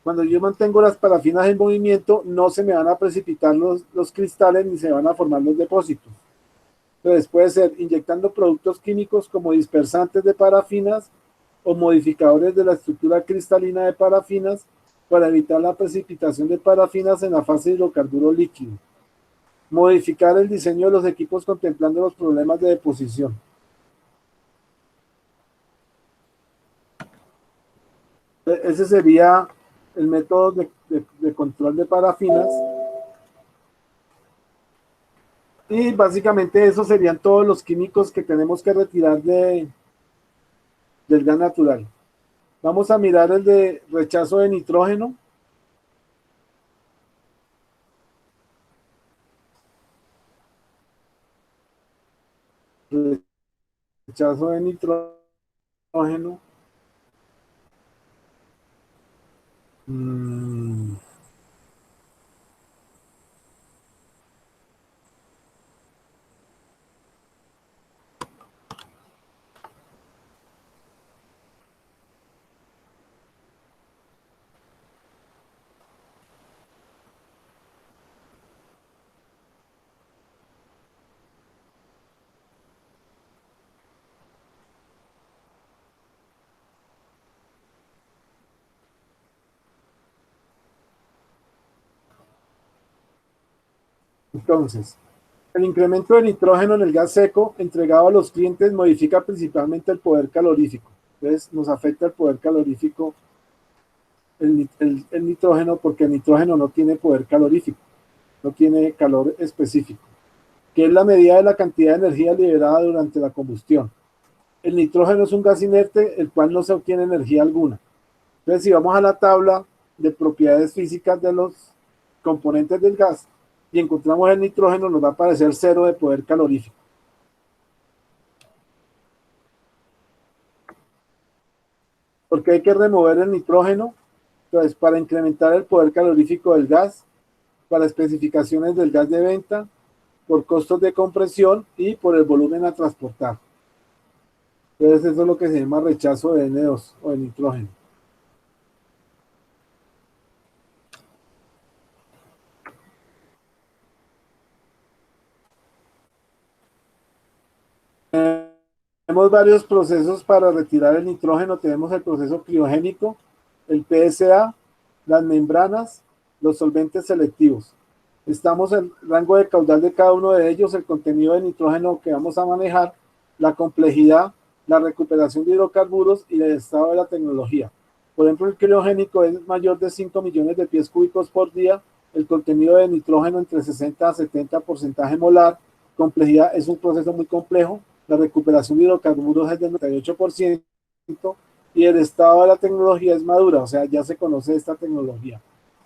Cuando yo mantengo las parafinas en movimiento, no se me van a precipitar los cristales ni se van a formar los depósitos. Entonces puede ser inyectando productos químicos como dispersantes de parafinas o modificadores de la estructura cristalina de parafinas para evitar la precipitación de parafinas en la fase de hidrocarburo líquido. Modificar el diseño de los equipos contemplando los problemas de deposición. Ese sería el método de control de parafinas. Y básicamente esos serían todos los químicos que tenemos que retirar del gas natural. Vamos a mirar el de rechazo de nitrógeno. Rechazo de nitrógeno. Entonces, el incremento de nitrógeno en el gas seco entregado a los clientes modifica principalmente el poder calorífico. Entonces, nos afecta el poder calorífico el nitrógeno, porque el nitrógeno no tiene poder calorífico, no tiene calor específico, que es la medida de la cantidad de energía liberada durante la combustión. El nitrógeno es un gas inerte, el cual no se obtiene energía alguna. Entonces, si vamos a la tabla de propiedades físicas de los componentes del gas y encontramos el nitrógeno, nos va a aparecer 0 de poder calorífico. Porque hay que remover el nitrógeno. Entonces, para incrementar el poder calorífico del gas, para especificaciones del gas de venta, por costos de compresión y por el volumen a transportar. Entonces, eso es lo que se llama rechazo de N2 o de nitrógeno. Tenemos varios procesos para retirar el nitrógeno. Tenemos el proceso criogénico, el PSA, las membranas, los solventes selectivos. Estamos en el rango de caudal de cada uno de ellos, el contenido de nitrógeno que vamos a manejar, la complejidad, la recuperación de hidrocarburos y el estado de la tecnología. Por ejemplo, el criogénico es mayor de 5 millones de pies cúbicos por día, el contenido de nitrógeno entre 60 a 70% molar, complejidad es un proceso muy complejo, la recuperación de hidrocarburos es del 98% y el estado de la tecnología es madura, o sea, ya se conoce esta tecnología.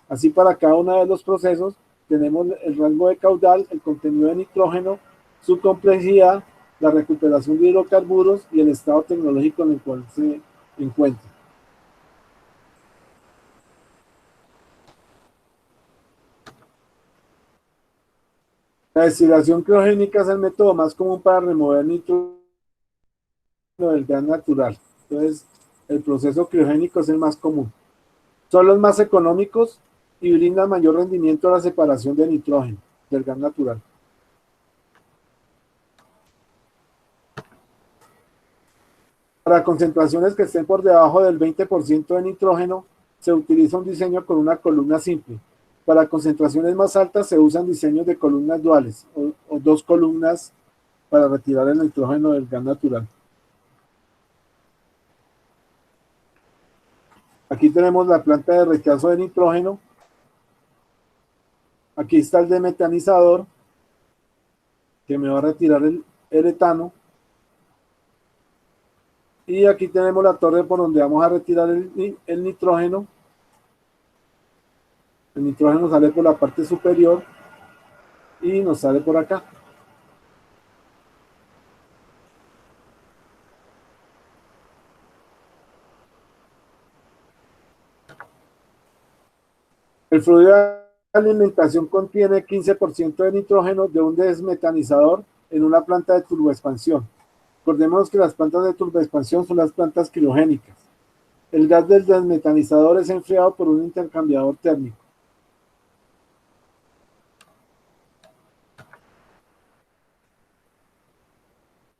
Así para cada uno de los procesos tenemos el rango de caudal, el contenido de nitrógeno, su complejidad, la recuperación de hidrocarburos y el estado tecnológico en el cual se encuentra. La destilación criogénica es el método más común para remover nitrógeno del gas natural. Entonces, el proceso criogénico es el más común. Son los más económicos y brindan mayor rendimiento a la separación de nitrógeno del gas natural. Para concentraciones que estén por debajo del 20% de nitrógeno, se utiliza un diseño con una columna simple. Para concentraciones más altas se usan diseños de columnas duales o dos columnas para retirar el nitrógeno del gas natural. Aquí tenemos la planta de rechazo de nitrógeno. Aquí está el demetanizador que me va a retirar el etano. Y aquí tenemos la torre por donde vamos a retirar el nitrógeno. El nitrógeno sale por la parte superior y nos sale por acá. El fluido de alimentación contiene 15% de nitrógeno de un desmetanizador en una planta de turboexpansión. Recordemos que las plantas de turboexpansión son las plantas criogénicas. El gas del desmetanizador es enfriado por un intercambiador térmico.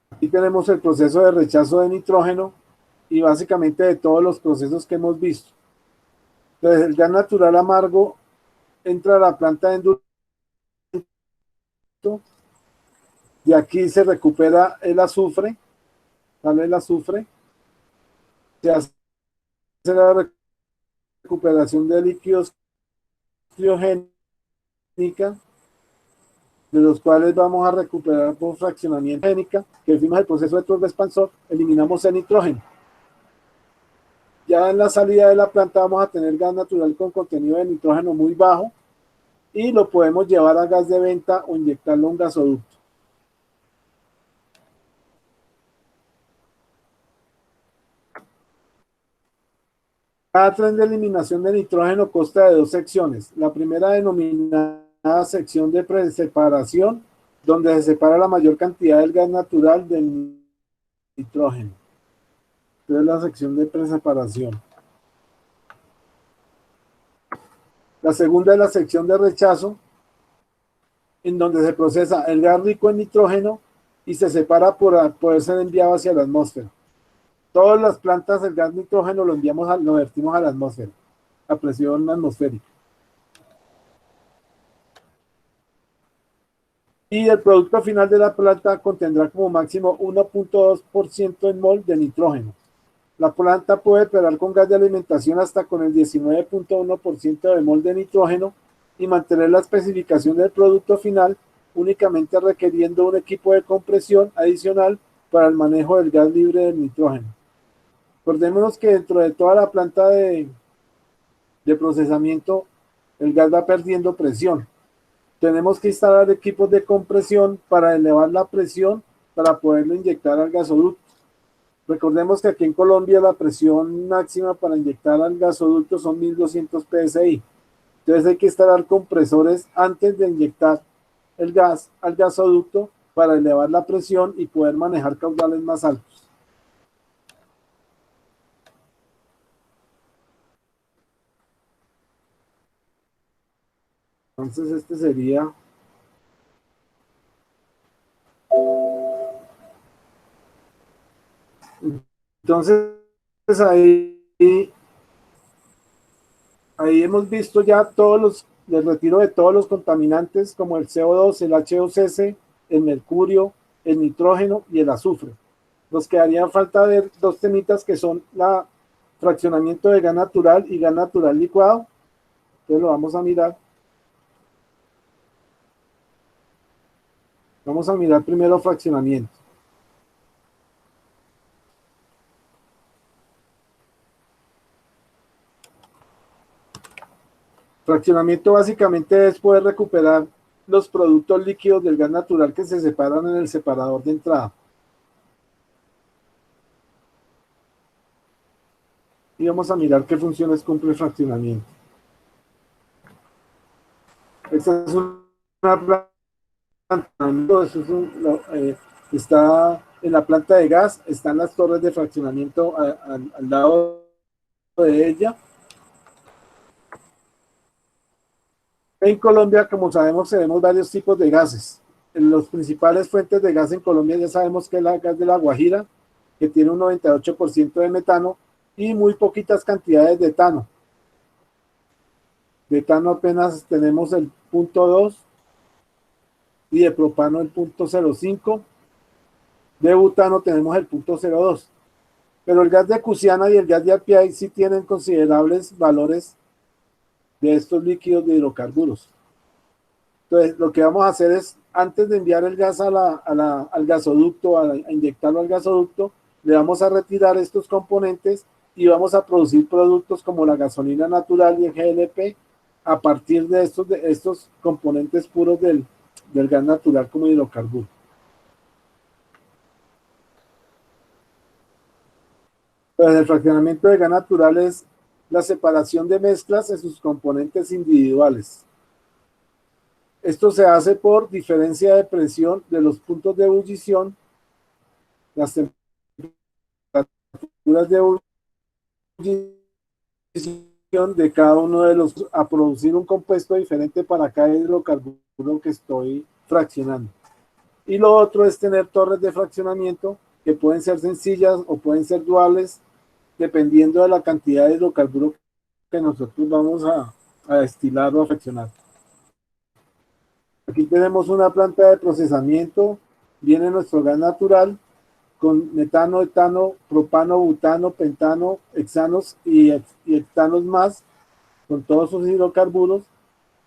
Aquí tenemos el proceso de rechazo de nitrógeno y básicamente de todos los procesos que hemos visto. Entonces, el gas natural amargo entra a la planta de endulzamiento. De aquí se recupera el azufre, sale el azufre, se hace la recuperación de líquidos criogénica, de los cuales vamos a recuperar por fraccionamiento génica, que fuimos el proceso de turboexpansor, eliminamos el nitrógeno. Ya en la salida de la planta vamos a tener gas natural con contenido de nitrógeno muy bajo y lo podemos llevar a gas de venta o inyectarlo a un gasoducto. Cada tren de eliminación de nitrógeno consta de dos secciones. La primera denominada sección de preseparación, donde se separa la mayor cantidad del gas natural del nitrógeno. Entonces la sección de preseparación. La segunda es la sección de rechazo, en donde se procesa el gas rico en nitrógeno y se separa por poder ser enviado hacia la atmósfera. Todas las plantas, el gas nitrógeno lo vertimos a la atmósfera, a presión atmosférica. y el producto final de la planta contendrá como máximo 1.2% en mol de nitrógeno. La planta puede operar con gas de alimentación hasta con el 19.1% de mol de nitrógeno y mantener la especificación del producto final únicamente requiriendo un equipo de compresión adicional para el manejo del gas libre del nitrógeno. Recordémonos que dentro de toda la planta de procesamiento el gas va perdiendo presión. Tenemos que instalar equipos de compresión para elevar la presión para poderlo inyectar al gasoducto. Recordemos que aquí en Colombia la presión máxima para inyectar al gasoducto son 1200 psi. Entonces hay que instalar compresores antes de inyectar el gas al gasoducto para elevar la presión y poder manejar caudales más altos. Entonces este sería entonces ahí hemos visto ya el retiro de todos los contaminantes como el CO2, el H2S, el mercurio, el nitrógeno y el azufre. Nos quedaría falta ver dos temitas que son la fraccionamiento de gas natural y gas natural licuado. Entonces lo vamos a mirar. Vamos a mirar primero fraccionamiento. Fraccionamiento básicamente es poder recuperar los productos líquidos del gas natural que se separan en el separador de entrada. Y vamos a mirar qué funciones cumple el fraccionamiento. Esta es una planta, está en la planta de gas, están las torres de fraccionamiento al lado de ella. En Colombia, como sabemos, tenemos varios tipos de gases. Los principales fuentes de gas en Colombia ya sabemos que es la gas de la Guajira, que tiene un 98% de metano y muy poquitas cantidades de etano. De etano apenas tenemos el 0.2 y de propano el 0.05. De butano tenemos el 0.02. Pero el gas de Cusiana y el gas de Apiay sí tienen considerables valores de estos líquidos de hidrocarburos. Entonces, lo que vamos a hacer es, antes de enviar el gas al gasoducto, a inyectarlo al gasoducto, le vamos a retirar estos componentes y vamos a producir productos como la gasolina natural y el GLP a partir de estos componentes puros del gas natural como hidrocarburo. Entonces, el fraccionamiento de gas natural es la separación de mezclas en sus componentes individuales. Esto se hace por diferencia de presión de los puntos de ebullición, las temperaturas de ebullición de cada uno de los, a producir un compuesto diferente para cada hidrocarburo que estoy fraccionando. Y lo otro es tener torres de fraccionamiento que pueden ser sencillas o pueden ser duales, dependiendo de la cantidad de hidrocarburo que nosotros vamos a destilar o a fraccionar. Aquí tenemos una planta de procesamiento, viene nuestro gas natural con metano, etano, propano, butano, pentano, hexanos y hectanos más, con todos sus hidrocarburos.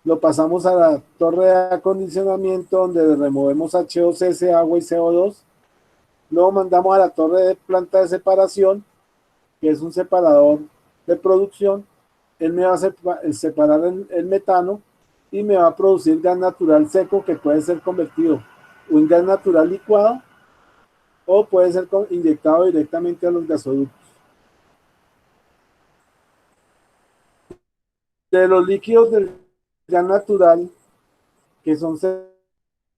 Lo pasamos a la torre de acondicionamiento donde removemos H2S, agua y CO2. Luego mandamos a la torre de planta de separación, que es un separador de producción. Él me va a separar el metano y me va a producir gas natural seco que puede ser convertido en gas natural licuado o puede ser inyectado directamente a los gasoductos. De los líquidos del gas natural que son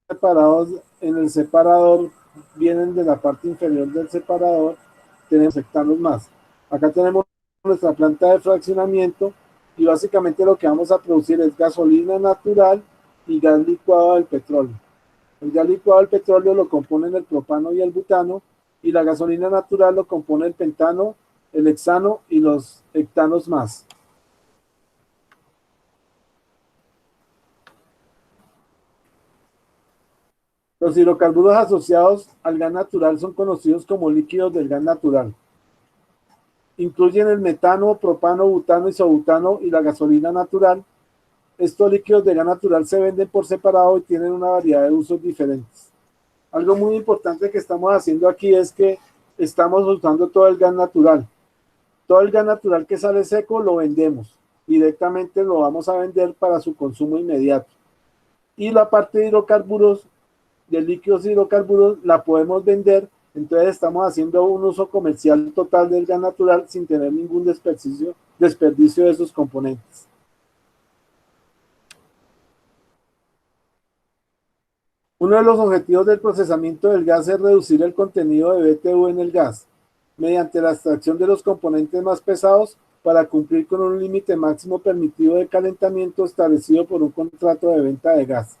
separados en el separador, vienen de la parte inferior del separador, tenemos hectanos más. Acá tenemos nuestra planta de fraccionamiento y básicamente lo que vamos a producir es gasolina natural y gas licuado del petróleo. El gas licuado del petróleo lo componen el propano y el butano y la gasolina natural lo compone el pentano, el hexano y los hectanos más. Los hidrocarburos asociados al gas natural son conocidos como líquidos del gas natural. Incluyen el metano, propano, butano, isobutano y la gasolina natural. Estos líquidos de gas natural se venden por separado y tienen una variedad de usos diferentes. Algo muy importante que estamos haciendo aquí es que estamos usando todo el gas natural. Todo el gas natural que sale seco lo vendemos. Directamente lo vamos a vender para su consumo inmediato. Y la parte de hidrocarburos, de líquidos hidrocarburos, la podemos vender. Entonces estamos haciendo un uso comercial total del gas natural sin tener ningún desperdicio de sus componentes. Uno de los objetivos del procesamiento del gas es reducir el contenido de BTU en el gas, mediante la extracción de los componentes más pesados para cumplir con un límite máximo permitido de calentamiento establecido por un contrato de venta de gas.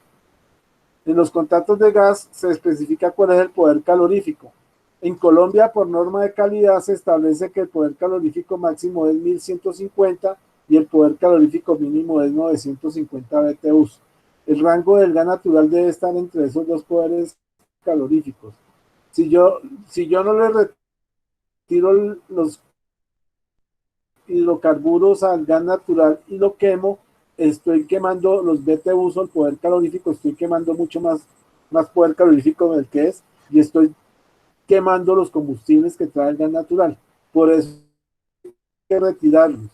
En los contratos de gas se especifica cuál es el poder calorífico. En Colombia, por norma de calidad, se establece que el poder calorífico máximo es 1150 y el poder calorífico mínimo es 950 BTUs. El rango del gas natural debe estar entre esos dos poderes caloríficos. Si yo no le retiro los hidrocarburos al gas natural y lo quemo, estoy quemando los BTUs o el poder calorífico, estoy quemando mucho más poder calorífico del que es, y estoy quemando los combustibles que trae el gas natural. Por eso hay que retirarlos.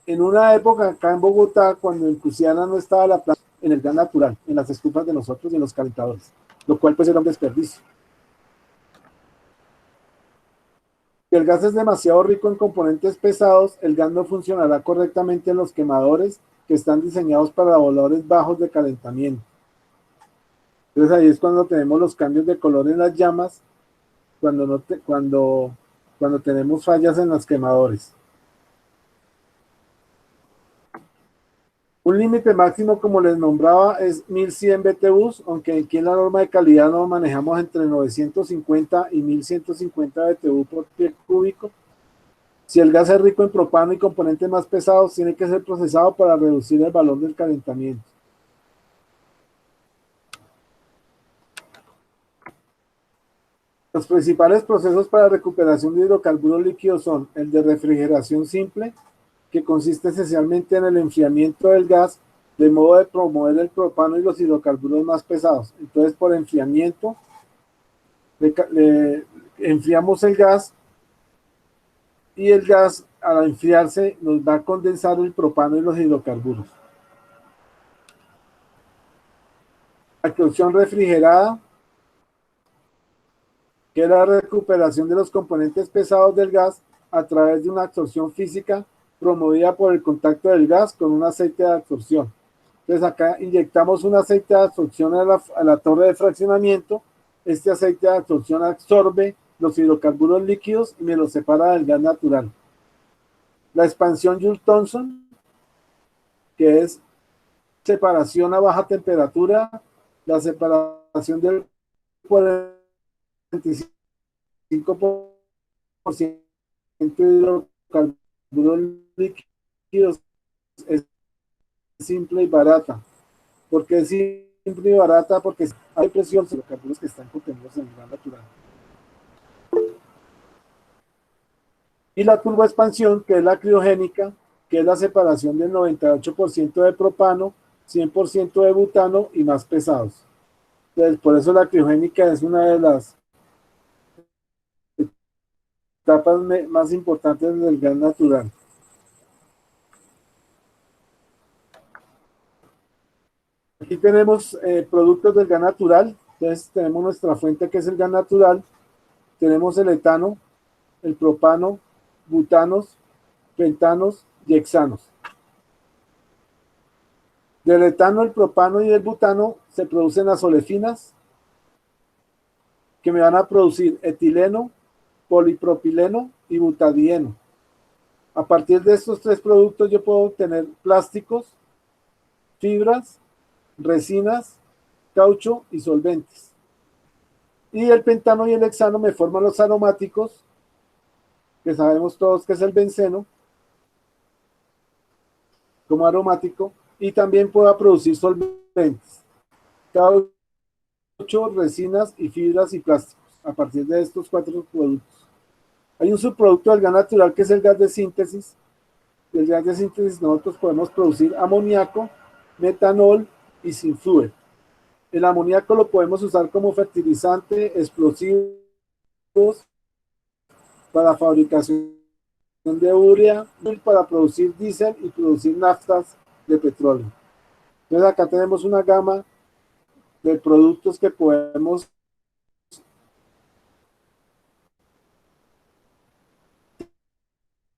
En una época acá en Bogotá, cuando en Cruciana no estaba la planta, en el gas natural, en las estufas de nosotros y en los calentadores, lo cual pues era un desperdicio. Si el gas es demasiado rico en componentes pesados, el gas no funcionará correctamente en los quemadores que están diseñados para valores bajos de calentamiento. Entonces ahí es cuando tenemos los cambios de color en las llamas, cuando tenemos fallas en los quemadores. Un límite máximo, como les nombraba, es 1100 BTUs, aunque aquí en la norma de calidad nos manejamos entre 950 y 1150 BTU por pie cúbico. Si el gas es rico en propano y componentes más pesados, tiene que ser procesado para reducir el valor del calentamiento. Los principales procesos para recuperación de hidrocarburos líquidos son el de refrigeración simple, que consiste esencialmente en el enfriamiento del gas, de modo de promover el propano y los hidrocarburos más pesados. Entonces, por enfriamiento, enfriamos el gas, y el gas, al enfriarse, nos va a condensar el propano y los hidrocarburos. La cocción refrigerada, que es la recuperación de los componentes pesados del gas a través de una absorción física promovida por el contacto del gas con un aceite de absorción. Entonces acá inyectamos un aceite de absorción a la torre de fraccionamiento. Este aceite de absorción absorbe los hidrocarburos líquidos y me los separa del gas natural. La expansión Joule-Thomson, que es separación a baja temperatura, la separación del 45% de hidrocarburos líquidos, es simple y barata. ¿Por qué es simple y barata? Porque hay presión sobre los hidrocarburos que están contenidos en el gas natural. Y la turboexpansión, que es la criogénica, que es la separación del 98% de propano, 100% de butano y más pesados. Entonces, por eso la criogénica es una de las etapas más importantes del gas natural. Aquí tenemos productos del gas natural. Entonces tenemos nuestra fuente, que es el gas natural. Tenemos el etano, el propano, butanos, pentanos y hexanos. Del etano, el propano y el butano se producen las olefinas, que me van a producir etileno, polipropileno y butadieno. A partir de estos tres productos yo puedo obtener plásticos, fibras, resinas, caucho y solventes. Y el pentano y el hexano me forman los aromáticos, que sabemos todos que es el benceno como aromático, y también pueda producir solventes, caucho, resinas y fibras y plásticos, a partir de estos 4 productos. Hay un subproducto del gas natural que es el gas de síntesis. Del gas de síntesis nosotros podemos producir amoníaco, metanol y sulfuro. El amoníaco lo podemos usar como fertilizante, explosivos, para fabricación de urea, para producir diésel y producir naftas de petróleo. Entonces acá tenemos una gama de productos que podemos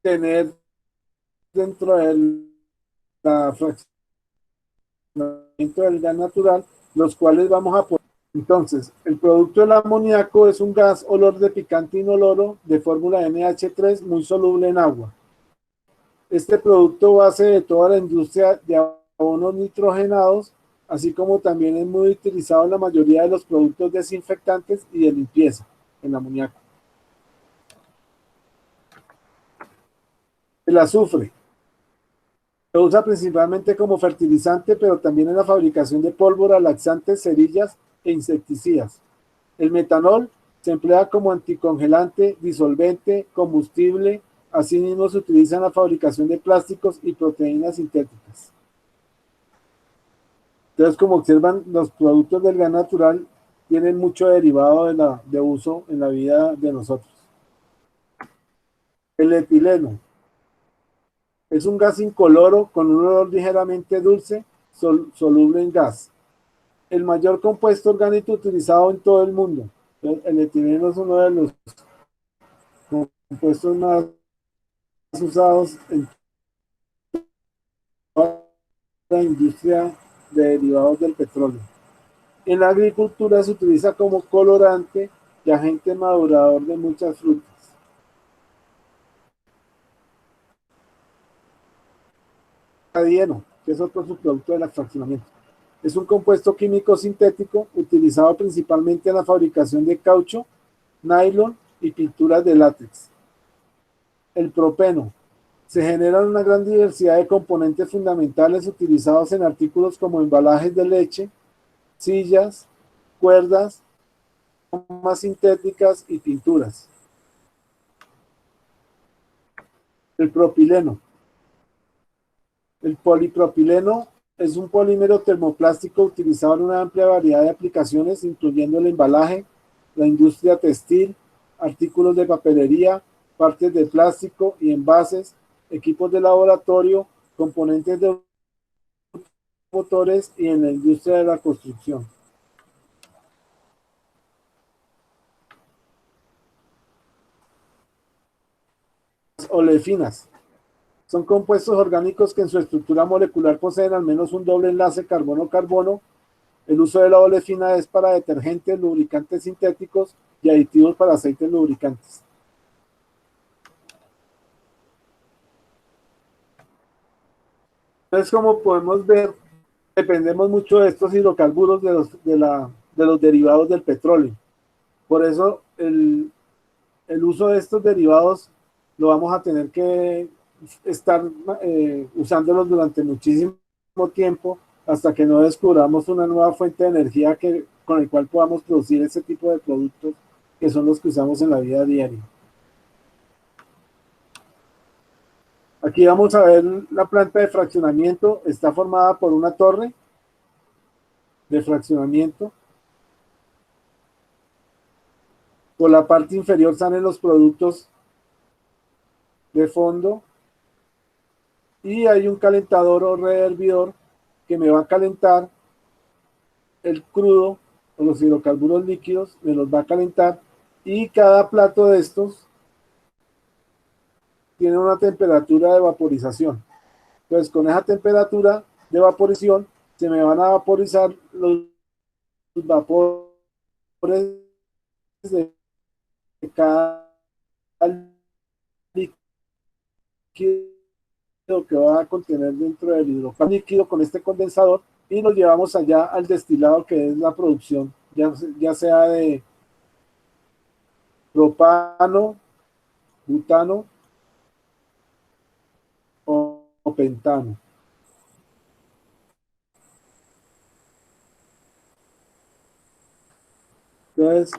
tener dentro de la fraccionamiento del gas natural, los cuales vamos a poner. Entonces, el producto del amoníaco es un gas olor de picante inoloro de fórmula NH3 muy soluble en agua. Este producto base de toda la industria de abonos nitrogenados, así como también es muy utilizado en la mayoría de los productos desinfectantes y de limpieza, el amoníaco. El azufre se usa principalmente como fertilizante, pero también en la fabricación de pólvora, laxantes, cerillas e insecticidas. El metanol se emplea como anticongelante, disolvente, combustible. Asimismo se utiliza en la fabricación de plásticos y proteínas sintéticas. Entonces, como observan, los productos del gas natural tienen mucho derivado de uso en la vida de nosotros. El etileno es un gas incoloro con un olor ligeramente dulce, soluble en gas. El mayor compuesto orgánico utilizado en todo el mundo. El etileno es uno de los compuestos más usados en toda la industria de derivados del petróleo. En la agricultura se utiliza como colorante y agente madurador de muchas frutas. Radieno, que es otro subproducto del fraccionamiento. Es un compuesto químico sintético utilizado principalmente en la fabricación de caucho, nylon y pinturas de látex. El propeno. Se generan una gran diversidad de componentes fundamentales utilizados en artículos como embalajes de leche, sillas, cuerdas, gomas sintéticas y pinturas. El propileno. El polipropileno es un polímero termoplástico utilizado en una amplia variedad de aplicaciones, incluyendo el embalaje, la industria textil, artículos de papelería, partes de plástico y envases, equipos de laboratorio, componentes de motores y en la industria de la construcción. Las olefinas son compuestos orgánicos que en su estructura molecular poseen al menos un doble enlace carbono-carbono. El uso de la olefina es para detergentes, lubricantes sintéticos y aditivos para aceites lubricantes. Entonces, como podemos ver, dependemos mucho de estos hidrocarburos de los derivados del petróleo. Por eso el uso de estos derivados lo vamos a tener que estar usándolos durante muchísimo tiempo hasta que no descubramos una nueva fuente de energía con el cual podamos producir ese tipo de productos que son los que usamos en la vida diaria. Aquí vamos a ver la planta de fraccionamiento. Está formada por una torre de fraccionamiento. Por la parte inferior salen los productos de fondo y hay un calentador o rehervidor que me va a calentar el crudo o los hidrocarburos líquidos, me los va a calentar, y cada plato de estos tiene una temperatura de vaporización. Entonces, con esa temperatura de vaporización se me van a vaporizar los vapores de cada líquido que va a contener dentro del hidrocarburo líquido con este condensador, y lo llevamos allá al destilado, que es la producción, ya sea de propano, butano o pentano. Entonces,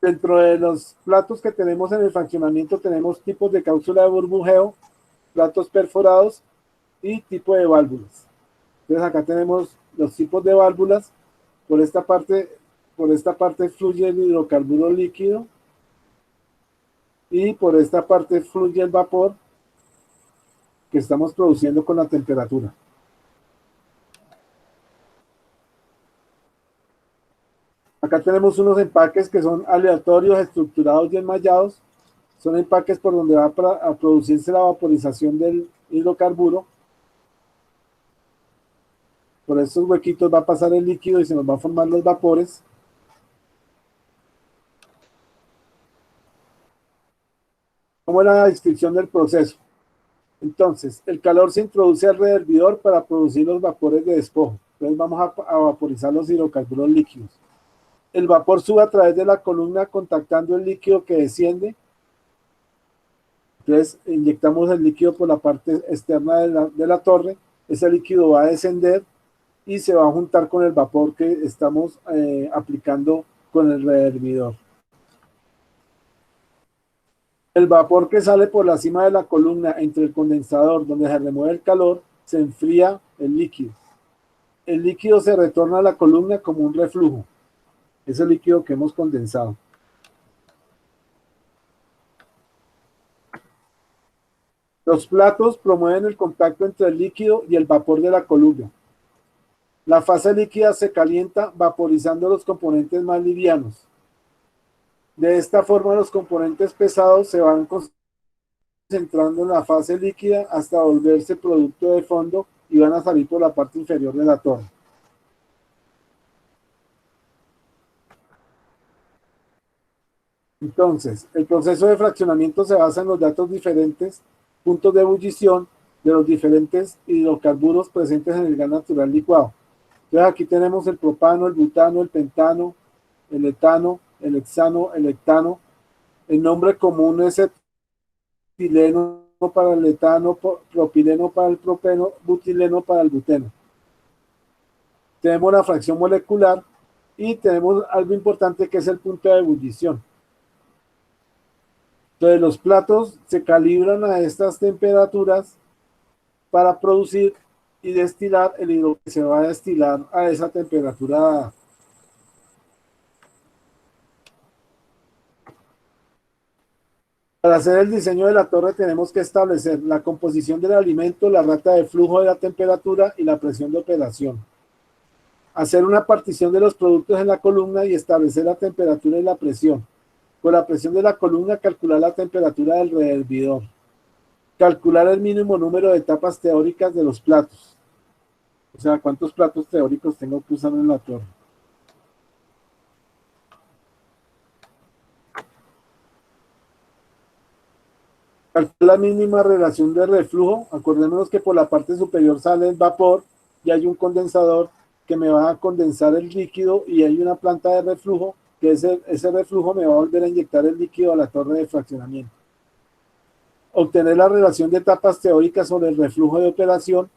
dentro de los platos que tenemos en el fraccionamiento tenemos tipos de cápsula de burbujeo, platos perforados y tipo de válvulas. Entonces acá tenemos los tipos de válvulas. Por esta parte fluye el hidrocarburo líquido y por esta parte fluye el vapor que estamos produciendo con la temperatura. Acá tenemos unos empaques que son aleatorios, estructurados y enmallados. Son empaques por donde va a producirse la vaporización del hidrocarburo. Por estos huequitos va a pasar el líquido y se nos va a formar los vapores. ¿Cómo era la descripción del proceso? Entonces, el calor se introduce al rehervidor para producir los vapores de despojo. Entonces vamos a vaporizar los hidrocarburos líquidos. El vapor sube a través de la columna contactando el líquido que desciende. Entonces inyectamos el líquido por la parte externa de la torre. Ese líquido va a descender y se va a juntar con el vapor que estamos aplicando con el rehervidor. El vapor que sale por la cima de la columna entre el condensador donde se remueve el calor, se enfría el líquido. El líquido se retorna a la columna como un reflujo. Es el líquido que hemos condensado. Los platos promueven el contacto entre el líquido y el vapor de la columna. La fase líquida se calienta vaporizando los componentes más livianos. De esta forma los componentes pesados se van concentrando en la fase líquida hasta volverse producto de fondo y van a salir por la parte inferior de la torre. Entonces, el proceso de fraccionamiento se basa en los datos diferentes, puntos de ebullición de los diferentes hidrocarburos presentes en el gas natural licuado. Entonces aquí tenemos el propano, el butano, el pentano, el etano, el hexano, el hectano. El nombre común es etileno para el etano, propileno para el propeno, butileno para el buteno. Tenemos la fracción molecular y tenemos algo importante que es el punto de ebullición. Entonces los platos se calibran a estas temperaturas para producir y destilar el hidrógeno que se va a destilar a esa temperatura. Para hacer el diseño de la torre tenemos que establecer la composición del alimento, la rata de flujo de la temperatura y la presión de operación. Hacer una partición de los productos en la columna y establecer la temperatura y la presión. Con la presión de la columna calcular la temperatura del rehervidor. Calcular el mínimo número de etapas teóricas de los platos. O sea, cuántos platos teóricos tengo que usar en la torre. Calcular la mínima relación de reflujo. Acordémonos que por la parte superior sale el vapor y hay un condensador que me va a condensar el líquido y hay una planta de reflujo que ese reflujo me va a volver a inyectar el líquido a la torre de fraccionamiento. Obtener la relación de etapas teóricas sobre el reflujo de operación.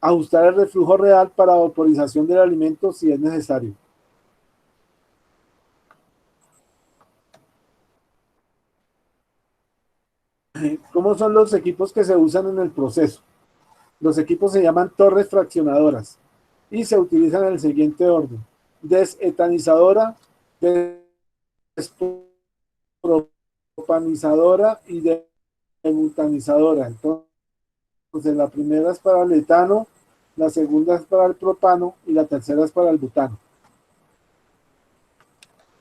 Ajustar el reflujo real para vaporización del alimento si es necesario. ¿Cómo son los equipos que se usan en el proceso? Los equipos se llaman torres fraccionadoras y se utilizan en el siguiente orden: desetanizadora, despropanizadora y debutanizadora. Entonces la primera es para el etano, la segunda es para el propano y la tercera es para el butano.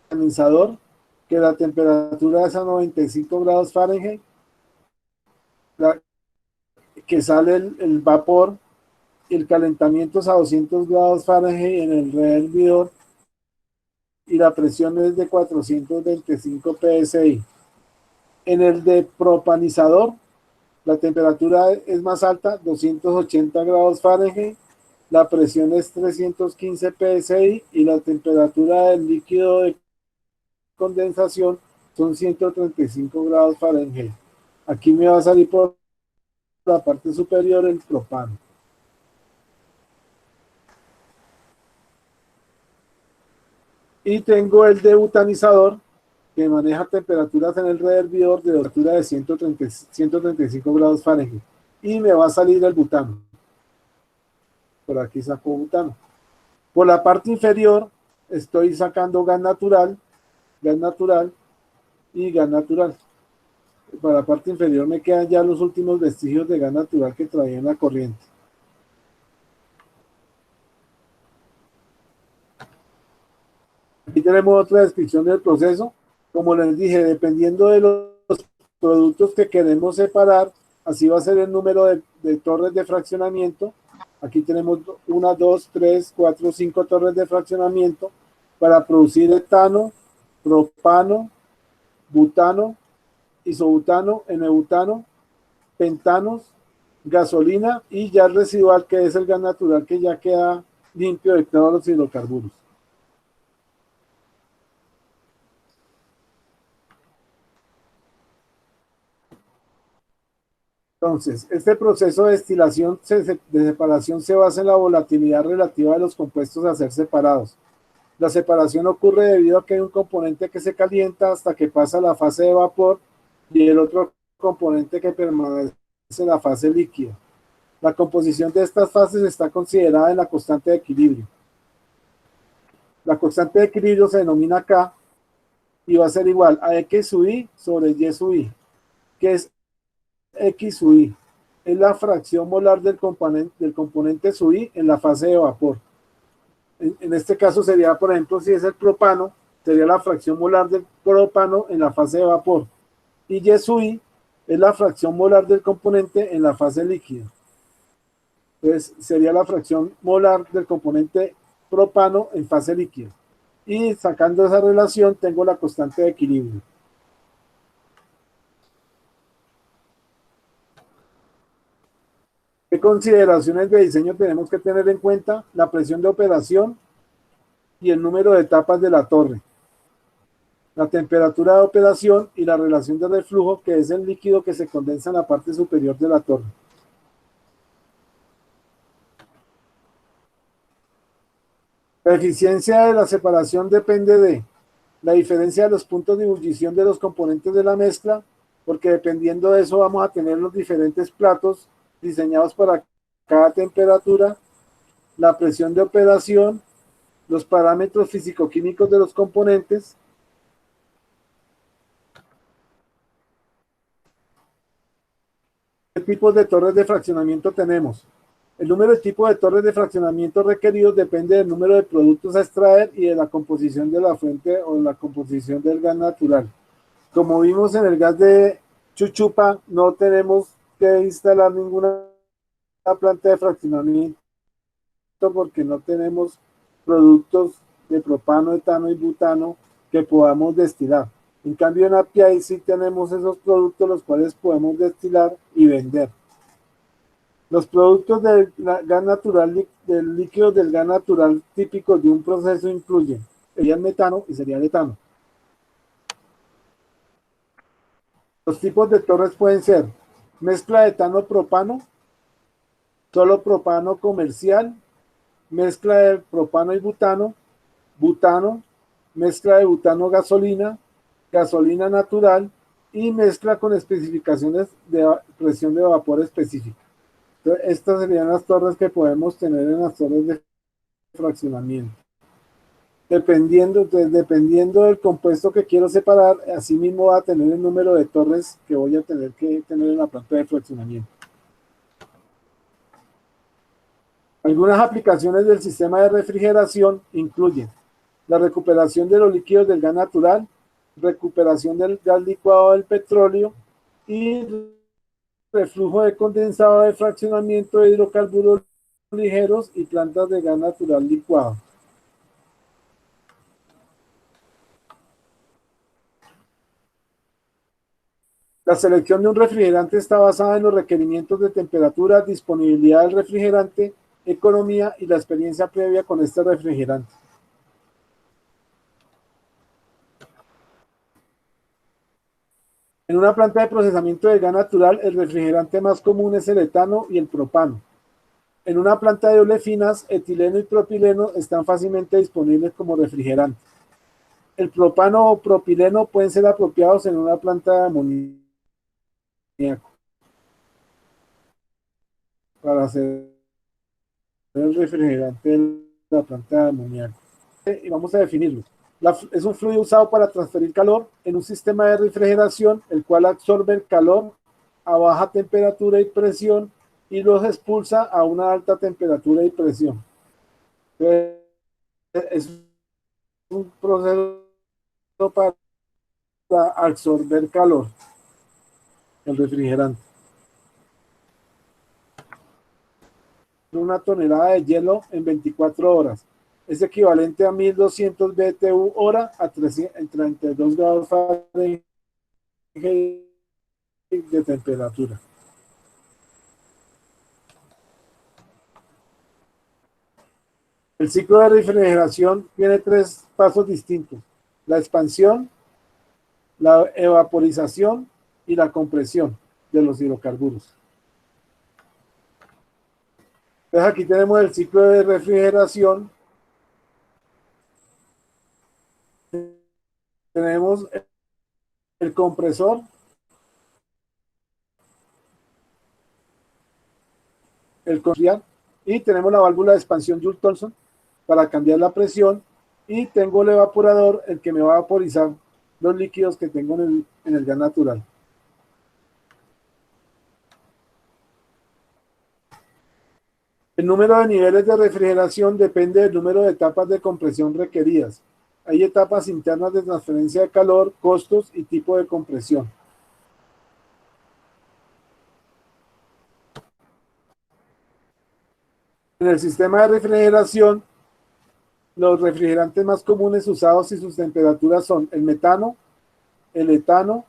Desetanizador, que la temperatura es a 95 grados Fahrenheit, que sale el vapor, el calentamiento es a 200 grados Fahrenheit en el rehervidor y la presión es de 425 psi. En el de propanizador, la temperatura es más alta, 280 grados Fahrenheit, la presión es 315 psi y la temperatura del líquido de condensación son 135 grados Fahrenheit. Aquí me va a salir por la parte superior el propano. Y tengo el debutanizador, que maneja temperaturas en el rehervidor de temperatura de 135 grados Fahrenheit. Y me va a salir el butano. Por aquí saco butano. Por la parte inferior estoy sacando gas natural y gas natural. Para la parte inferior me quedan ya los últimos vestigios de gas natural que traía en la corriente. Aquí tenemos otra descripción del proceso. Como les dije, dependiendo de los productos que queremos separar, así va a ser el número de torres de fraccionamiento. Aquí tenemos 1, 2, 3, 4, 5 torres de fraccionamiento para producir etano, propano, butano, isobutano, N-butano, pentanos, gasolina y ya el residual, que es el gas natural que ya queda limpio de todos los hidrocarburos. Entonces, este proceso de destilación de separación se basa en la volatilidad relativa de los compuestos a ser separados. La separación ocurre debido a que hay un componente que se calienta hasta que pasa a la fase de vapor y el otro componente que permanece en la fase líquida. La composición de estas fases está considerada en la constante de equilibrio. La constante de equilibrio se denomina K y va a ser igual a X sub I sobre Y sub I, que es X sub I. Es la fracción molar del componente sub I en la fase de vapor. En este caso sería, por ejemplo, si es el propano, sería la fracción molar del propano en la fase de vapor. Y Y sub I es la fracción molar del componente en la fase líquida. Entonces sería la fracción molar del componente propano en fase líquida. Y sacando esa relación tengo la constante de equilibrio. ¿Qué consideraciones de diseño tenemos que tener en cuenta? La presión de operación y el número de etapas de la torre. La temperatura de operación y la relación de reflujo, que es el líquido que se condensa en la parte superior de la torre. La eficiencia de la separación depende de la diferencia de los puntos de ebullición de los componentes de la mezcla, porque dependiendo de eso vamos a tener los diferentes platos diseñados para cada temperatura, la presión de operación, los parámetros físico-químicos de los componentes, ¿qué tipos de torres de fraccionamiento tenemos? El número de tipos de torres de fraccionamiento requeridos depende del número de productos a extraer y de la composición de la fuente o la composición del gas natural. Como vimos en el gas de Chuchupa, no tenemos que instalar ninguna planta de fraccionamiento porque no tenemos productos de propano, etano y butano que podamos destilar. En cambio en API sí tenemos esos productos los cuales podemos destilar y vender. Los productos del gas natural, del líquido del gas natural típicos de un proceso incluyen sería el metano y sería el etano. Los tipos de torres pueden ser mezcla de etano-propano, solo propano comercial, mezcla de propano y butano, butano, mezcla de butano-gasolina, gasolina natural y mezcla con especificaciones de presión de vapor específica. Entonces, estas serían las torres que podemos tener en las torres de fraccionamiento. Dependiendo del compuesto que quiero separar, así mismo va a tener el número de torres que voy a tener que tener en la planta de fraccionamiento. Algunas aplicaciones del sistema de refrigeración incluyen la recuperación de los líquidos del gas natural, recuperación del gas licuado del petróleo y reflujo de condensado de fraccionamiento de hidrocarburos ligeros y plantas de gas natural licuado. La selección de un refrigerante está basada en los requerimientos de temperatura, disponibilidad del refrigerante, economía y la experiencia previa con este refrigerante. En una planta de procesamiento de gas natural, el refrigerante más común es el etano y el propano. En una planta de olefinas, etileno y propileno están fácilmente disponibles como refrigerantes. El propano o propileno pueden ser apropiados en una planta de amoníaco para hacer el refrigerante de la planta de amoníaco. Y vamos a definirlo. Es un fluido usado para transferir calor en un sistema de refrigeración, el cual absorbe el calor a baja temperatura y presión y los expulsa a una alta temperatura y presión. Entonces, es un proceso para absorber calor, el refrigerante. Una tonelada de hielo en 24 horas. Es equivalente a 1200 BTU hora a 32 grados Fahrenheit de temperatura. El ciclo de refrigeración tiene 3 pasos distintos: la expansión, la evaporización y la compresión de los hidrocarburos. Entonces aquí tenemos el ciclo de refrigeración. Tenemos el compresor, el confiar, y tenemos la válvula de expansión Joule-Thomson para cambiar la presión, y tengo el evaporador, el que me va a vaporizar los líquidos que tengo en el gas natural. El número de niveles de refrigeración depende del número de etapas de compresión requeridas. Hay etapas internas de transferencia de calor, costos y tipo de compresión. En el sistema de refrigeración, los refrigerantes más comunes usados y sus temperaturas son el metano, el etano,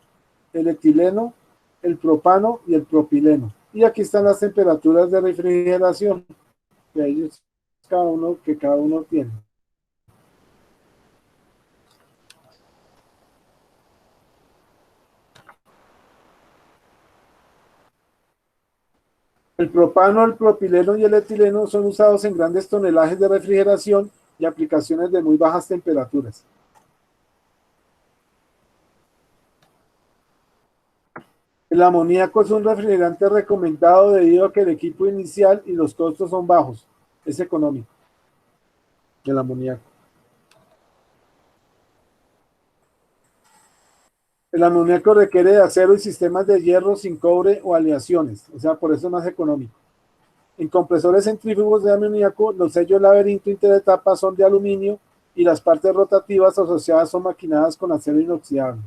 el etileno, el propano y el propileno. Y aquí están las temperaturas de refrigeración que ellos, cada uno tiene. El propano, el propileno y el etileno son usados en grandes tonelajes de refrigeración y aplicaciones de muy bajas temperaturas. El amoníaco es un refrigerante recomendado debido a que el equipo inicial y los costos son bajos. Es económico, el amoníaco. El amoníaco requiere de acero y sistemas de hierro sin cobre o aleaciones, o sea, por eso es más económico. En compresores centrífugos de amoníaco, los sellos laberinto interetapas son de aluminio y las partes rotativas asociadas son maquinadas con acero inoxidable.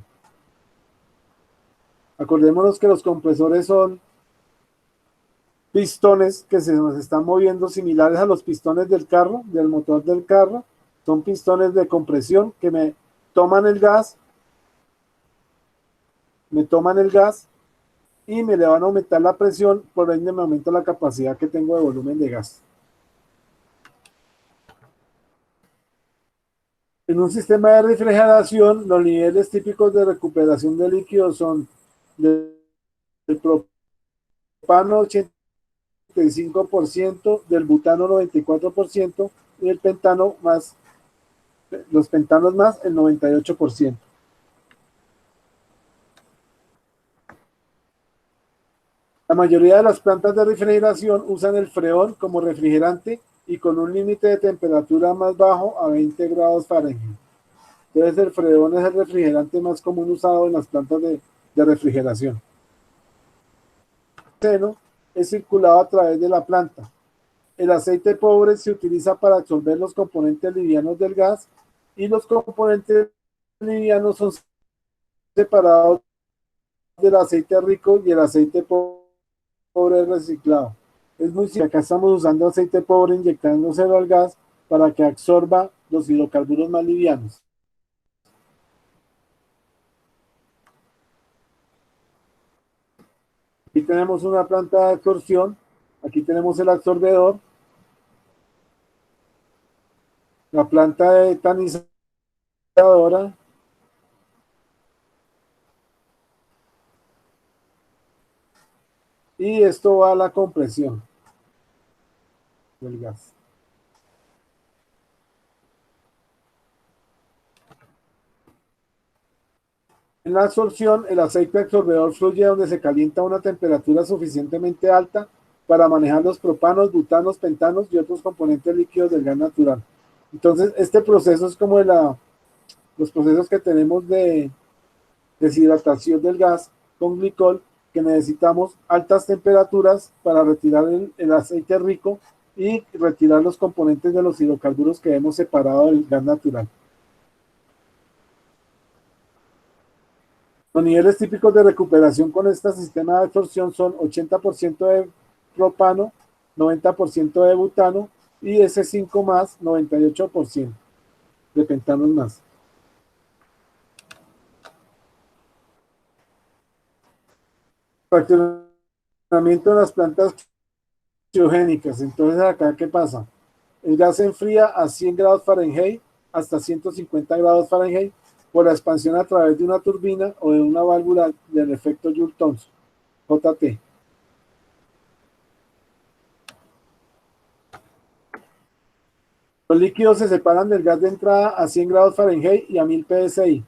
Acordémonos que los compresores son pistones que se nos están moviendo similares a los pistones del carro, del motor del carro. Son pistones de compresión que me toman el gas y me le van a aumentar la presión, por ende me aumenta la capacidad que tengo de volumen de gas. En un sistema de refrigeración, los niveles típicos de recuperación de líquidos son del propano 85%, del butano 94% y el pentano más, los pentanos más el 98%. La mayoría de las plantas de refrigeración usan el freón como refrigerante y con un límite de temperatura más bajo a 20 grados Fahrenheit. Entonces el freón es el refrigerante más común usado en las plantas de refrigeración. El seno es circulado a través de la planta. El aceite pobre se utiliza para absorber los componentes livianos del gas y los componentes livianos son separados del aceite rico y el aceite pobre reciclado. Es muy simple. Acá estamos usando aceite pobre inyectándoselo al gas para que absorba los hidrocarburos más livianos. Aquí tenemos una planta de absorción. Aquí tenemos el absorbedor. La planta de tanizadora. Y esto va a la compresión del gas. En la absorción, el aceite absorbedor fluye donde se calienta a una temperatura suficientemente alta para manejar los propanos, butanos, pentanos y otros componentes líquidos del gas natural. Entonces, este proceso es como los procesos que tenemos de deshidratación del gas con glicol, que necesitamos altas temperaturas para retirar el aceite rico y retirar los componentes de los hidrocarburos que hemos separado del gas natural. Los niveles típicos de recuperación con este sistema de absorción son 80% de propano, 90% de butano y S5 más 98% de pentanos más. Fraccionamiento de las plantas criogénicas. Entonces, acá, ¿qué pasa? El gas se enfría a 100 grados Fahrenheit hasta 150 grados Fahrenheit por la expansión a través de una turbina o de una válvula del efecto Joule-Thomson, JT. Los líquidos se separan del gas de entrada a 100 grados Fahrenheit y a 1000 psi.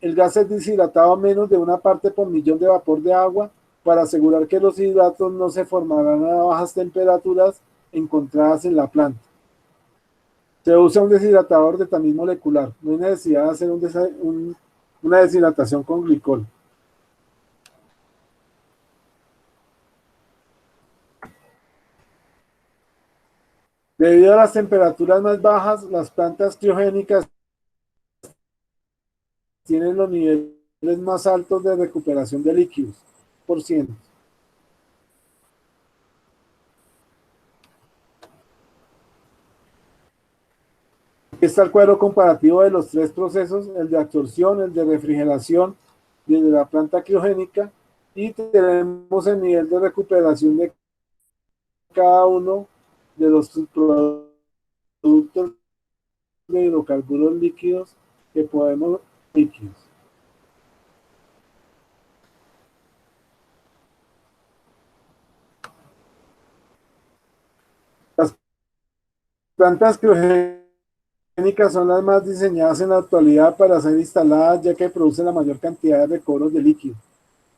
El gas es deshidratado a menos de una parte por millón de vapor de agua para asegurar que los hidratos no se formarán a bajas temperaturas encontradas en la planta. Se usa un deshidratador de tamiz molecular. No hay necesidad de hacer una deshidratación con glicol. Debido a las temperaturas más bajas, las plantas criogénicas tienen los niveles más altos de recuperación de líquidos, por ciento. Aquí está el cuadro comparativo de los tres procesos, el de absorción, el de refrigeración y el de la planta criogénica, y tenemos el nivel de recuperación de cada uno de los productos de hidrocarburos líquidos que podemos líquidos. Las plantas criogénicas son las más diseñadas en la actualidad para ser instaladas, ya que producen la mayor cantidad de recobros de líquido.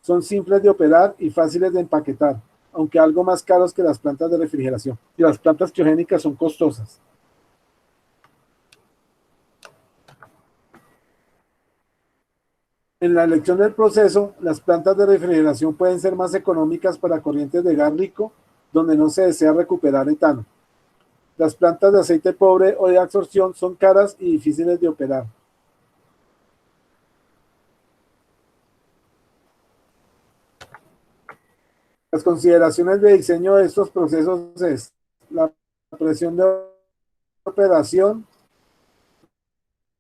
Son simples de operar y fáciles de empaquetar, aunque algo más caros que las plantas de refrigeración. Y las plantas criogénicas son costosas. En la elección del proceso, las plantas de refrigeración pueden ser más económicas para corrientes de gas rico, donde no se desea recuperar etano. Las plantas de aceite pobre o de absorción son caras y difíciles de operar. Las consideraciones de diseño de estos procesos es la presión de operación,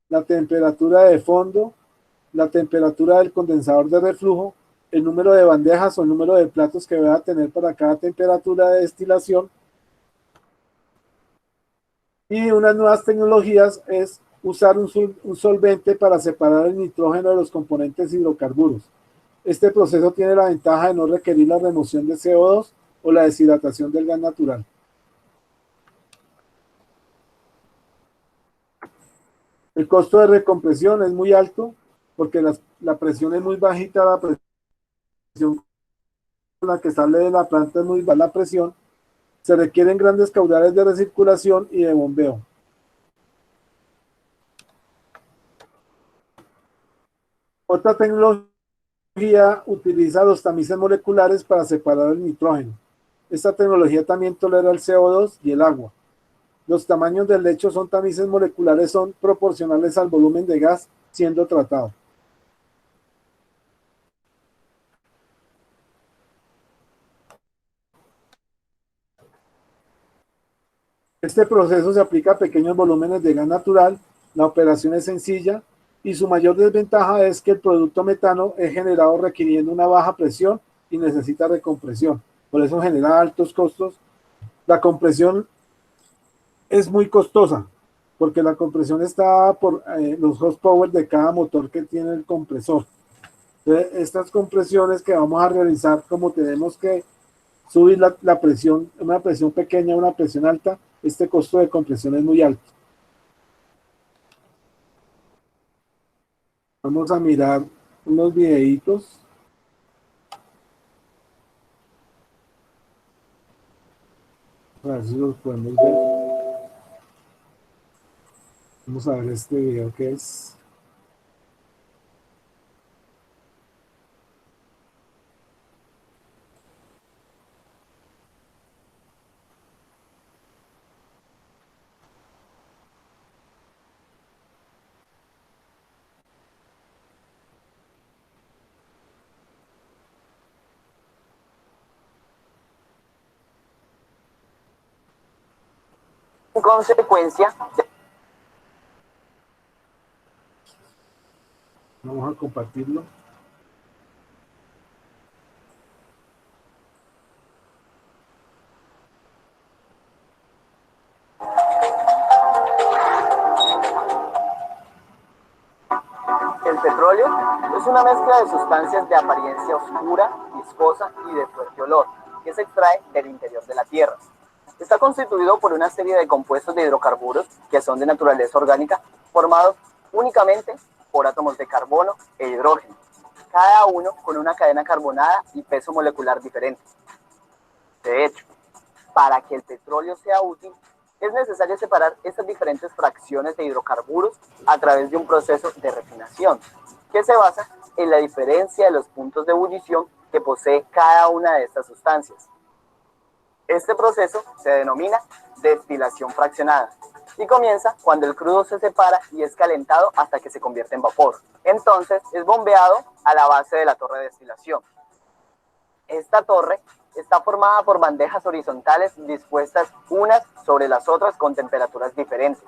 la temperatura de fondo, la temperatura del condensador de reflujo, el número de bandejas o el número de platos que va a tener para cada temperatura de destilación. Y unas nuevas tecnologías es usar un solvente para separar el nitrógeno de los componentes hidrocarburos. Este proceso tiene la ventaja de no requerir la remoción de CO2 o la deshidratación del gas natural. El costo de recompresión es muy alto porque la presión es muy bajita, la presión con la que sale de la planta es muy baja la presión. Se requieren grandes caudales de recirculación y de bombeo. Otra tecnología utiliza los tamices moleculares para separar el nitrógeno. Esta tecnología también tolera el CO2 y el agua. Los tamaños del lecho son tamices moleculares, son proporcionales al volumen de gas siendo tratado. Este proceso se aplica a pequeños volúmenes de gas natural, la operación es sencilla y su mayor desventaja es que el producto metano es generado requiriendo una baja presión y necesita recompresión. Por eso genera altos costos. La compresión es muy costosa porque la compresión está por los horsepower de cada motor que tiene el compresor. Entonces, estas compresiones que vamos a realizar, como tenemos que subir la presión, una presión pequeña a una presión alta, este costo de compresión es muy alto. Vamos a mirar unos videitos. A ver si los podemos ver. Vamos a ver este video que es. En consecuencia, Vamos a compartirlo. el petróleo es una mezcla de sustancias de apariencia oscura, viscosa y de fuerte olor, que se extrae del interior de la Tierra. Está constituido por una serie de compuestos de hidrocarburos que son de naturaleza orgánica, formados únicamente por átomos de carbono e hidrógeno, cada uno con una cadena carbonada y peso molecular diferente. De hecho, para que el petróleo sea útil, es necesario separar estas diferentes fracciones de hidrocarburos a través de un proceso de refinación, que se basa en la diferencia de los puntos de ebullición que posee cada una de estas sustancias. Este proceso se denomina destilación fraccionada y comienza cuando el crudo se separa y es calentado hasta que se convierte en vapor. Entonces es bombeado a la base de la torre de destilación. Esta torre está formada por bandejas horizontales dispuestas unas sobre las otras con temperaturas diferentes.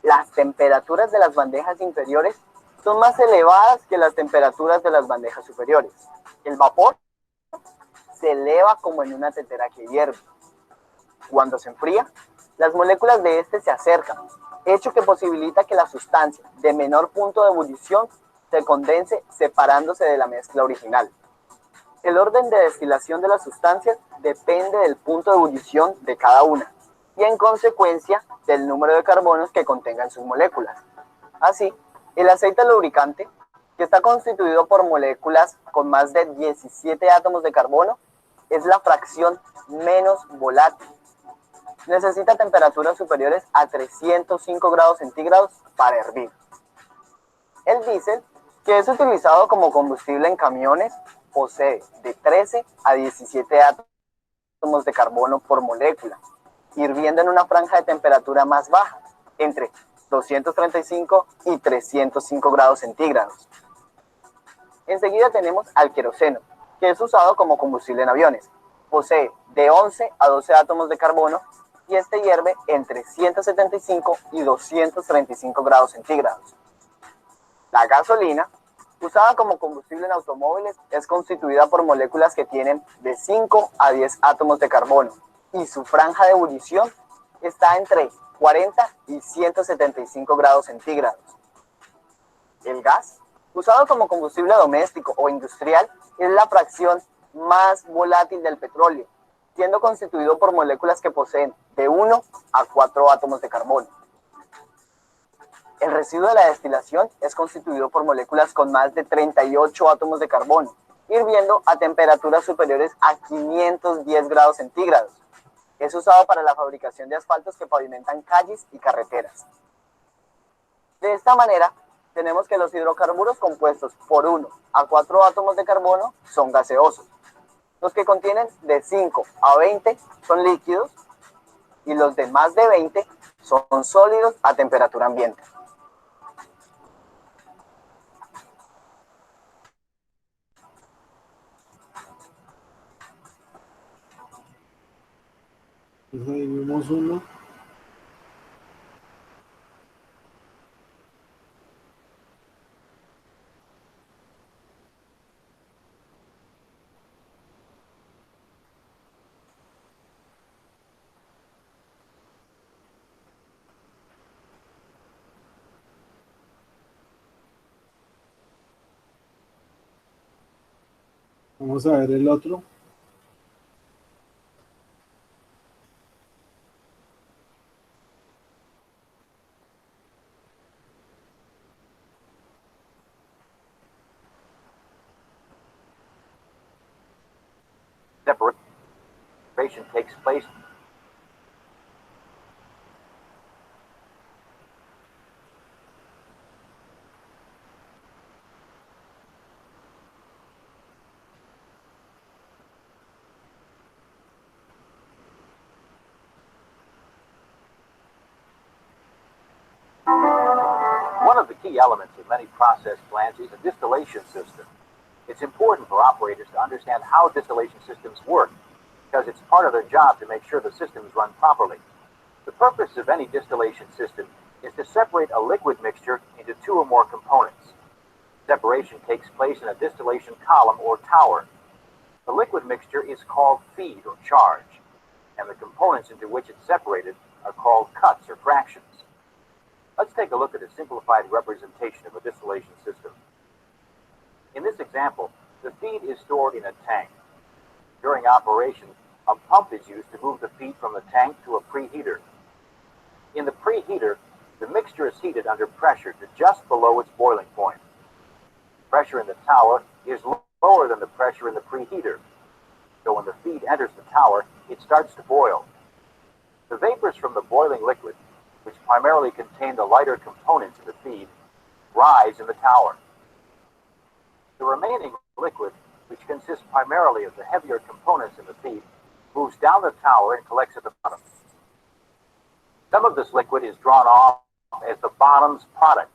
Las temperaturas de las bandejas inferiores son más elevadas que las temperaturas de las bandejas superiores. El vapor se eleva como en una tetera que hierve. Cuando se enfría, las moléculas de este se acercan, hecho que posibilita que la sustancia de menor punto de ebullición se condense separándose de la mezcla original. El orden de destilación de las sustancias depende del punto de ebullición de cada una y en consecuencia del número de carbonos que contengan sus moléculas. Así, el aceite lubricante, que está constituido por moléculas con más de 17 átomos de carbono, es la fracción menos volátil. Necesita temperaturas superiores a 305 grados centígrados para hervir. El diésel, que es utilizado como combustible en camiones, posee de 13 a 17 átomos de carbono por molécula, hirviendo en una franja de temperatura más baja, entre 235 y 305 grados centígrados. Enseguida tenemos al queroseno, que es usado como combustible en aviones. Posee de 11 a 12 átomos de carbono y este hierve entre 175 y 235 grados centígrados. La gasolina, usada como combustible en automóviles, es constituida por moléculas que tienen de 5 a 10 átomos de carbono y su franja de ebullición está entre 40 y 175 grados centígrados. El gas, usado como combustible doméstico o industrial, es la fracción más volátil del petróleo, siendo constituido por moléculas que poseen de 1 a 4 átomos de carbono. El residuo de la destilación es constituido por moléculas con más de 38 átomos de carbono, hirviendo a temperaturas superiores a 510 grados centígrados. Es usado para la fabricación de asfaltos que pavimentan calles y carreteras. De esta manera, tenemos que los hidrocarburos compuestos por 1 a 4 átomos de carbono son gaseosos. Los que contienen de 5 a 20 son líquidos y los de más de 20 son sólidos a temperatura ambiente. Entonces ahí vemos uno. Vamos a ver el otro. Separation takes place. One of the key elements of many process plants is a distillation system. It's important for operators to understand how distillation systems work, because it's part of their job to make sure the systems run properly. The purpose of any distillation system is to separate a liquid mixture into two or more components. Separation takes place in a distillation column or tower. The liquid mixture is called feed or charge, and the components into which it's separated are called cuts or fractions. Let's take a look at a simplified representation of a distillation system. In this example, the feed is stored in a tank. During operation, a pump is used to move the feed from the tank to a preheater. In the preheater, the mixture is heated under pressure to just below its boiling point. Pressure in the tower is lower than the pressure in the preheater, so when the feed enters the tower, it starts to boil. The vapors from the boiling liquid, which primarily contain the lighter components in the feed, rise in the tower. The remaining liquid, which consists primarily of the heavier components in the feed, moves down the tower and collects at the bottom. Some of this liquid is drawn off as the bottom's product.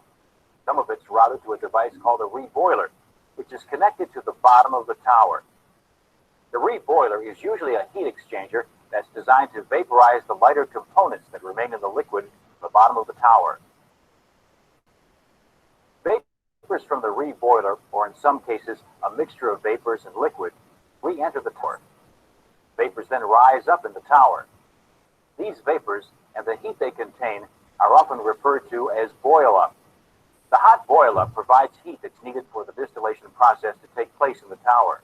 Some of it's routed to a device called a reboiler, which is connected to the bottom of the tower. The reboiler is usually a heat exchanger that's designed to vaporize the lighter components that remain in the liquid at the bottom of the tower. Vapors from the reboiler, or in some cases a mixture of vapors and liquid, re-enter the tower. Vapors then rise up in the tower. These vapors and the heat they contain are often referred to as boil-up. The hot boil-up provides heat that's needed for the distillation process to take place in the tower.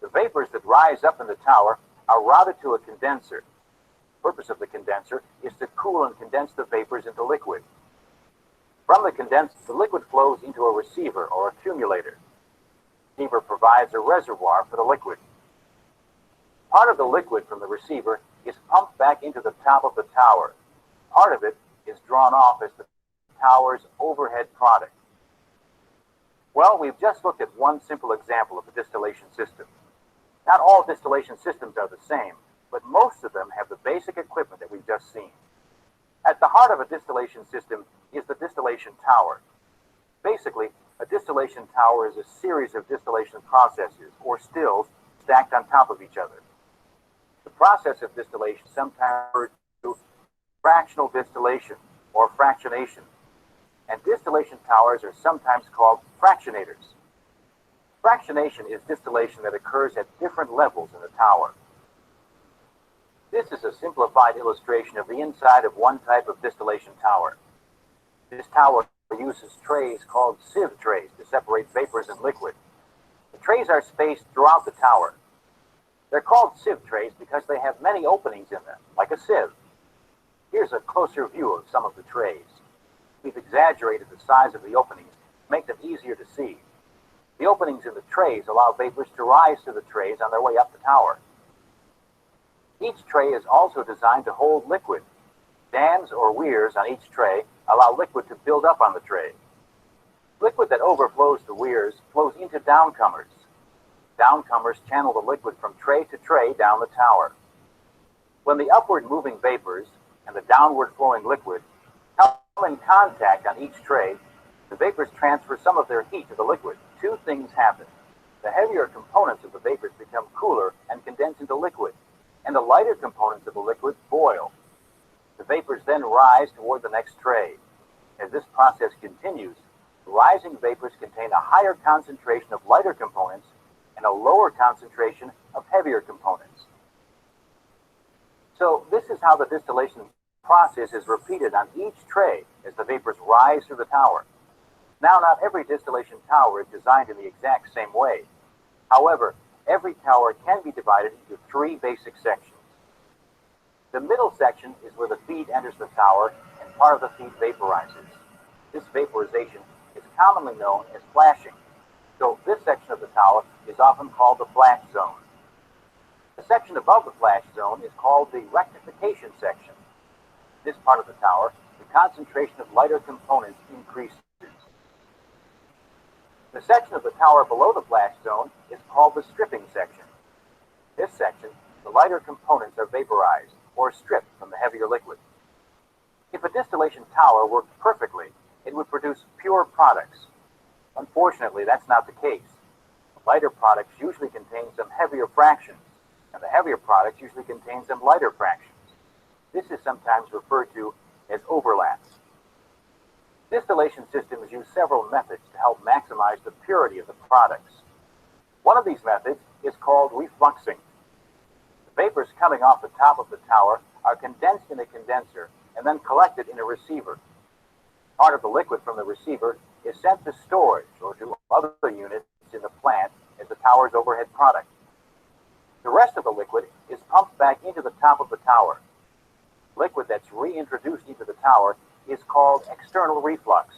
The vapors that rise up in the tower are routed to a condenser. The purpose of the condenser is to cool and condense the vapors into liquid. From the condenser, the liquid flows into a receiver or accumulator. The receiver provides a reservoir for the liquid. Part of the liquid from the receiver is pumped back into the top of the tower. Part of it is drawn off as the tower's overhead product. Well, we've just looked at one simple example of a distillation system. Not all distillation systems are the same, but most of them have the basic equipment that we've just seen. At the heart of a distillation system is the distillation tower. Basically, a distillation tower is a series of distillation processes, or stills, stacked on top of each other. The process of distillation is sometimes referred to fractional distillation or fractionation, and distillation towers are sometimes called fractionators. Fractionation is distillation that occurs at different levels in the tower. This is a simplified illustration of the inside of one type of distillation tower. This tower uses trays called sieve trays to separate vapors and liquid. The trays are spaced throughout the tower. They're called sieve trays because they have many openings in them, like a sieve. Here's a closer view of some of the trays. We've exaggerated the size of the openings to make them easier to see. The openings in the trays allow vapors to rise to the trays on their way up the tower. Each tray is also designed to hold liquid. Dams or weirs on each tray allow liquid to build up on the tray. Liquid that overflows the weirs flows into downcomers. Downcomers channel the liquid from tray to tray down the tower. When the upward moving vapors and the downward flowing liquid come in contact on each tray, the vapors transfer some of their heat to the liquid. Two things happen. The heavier components of the vapors become cooler and condense into liquid, and the lighter components of the liquid boil. The vapors then rise toward the next tray. As this process continues, the rising vapors contain a higher concentration of lighter components and a lower concentration of heavier components. So this is how the distillation process is repeated on each tray as the vapors rise through the tower. Now, not every distillation tower is designed in the exact same way. However, every tower can be divided into three basic sections. The middle section is where the feed enters the tower and part of the feed vaporizes. This vaporization is commonly known as flashing. So this section of the tower is often called the flash zone. The section above the flash zone is called the rectification section. This part of the tower, the concentration of lighter components increases. The section of the tower below the flash zone is called the stripping section. This section, the lighter components are vaporized or stripped from the heavier liquid. If a distillation tower worked perfectly, it would produce pure products. Unfortunately, that's not the case. Lighter products usually contain some heavier fractions, and the heavier products usually contain some lighter fractions. This is sometimes referred to as overlaps. Distillation systems use several methods to help maximize the purity of the products. One of these methods is called refluxing. The vapors coming off the top of the tower are condensed in a condenser and then collected in a receiver. Part of the liquid from the receiver is sent to storage or to other units in the plant as the tower's overhead product. The rest of the liquid is pumped back into the top of the tower. Liquid that's reintroduced into the tower is called external reflux.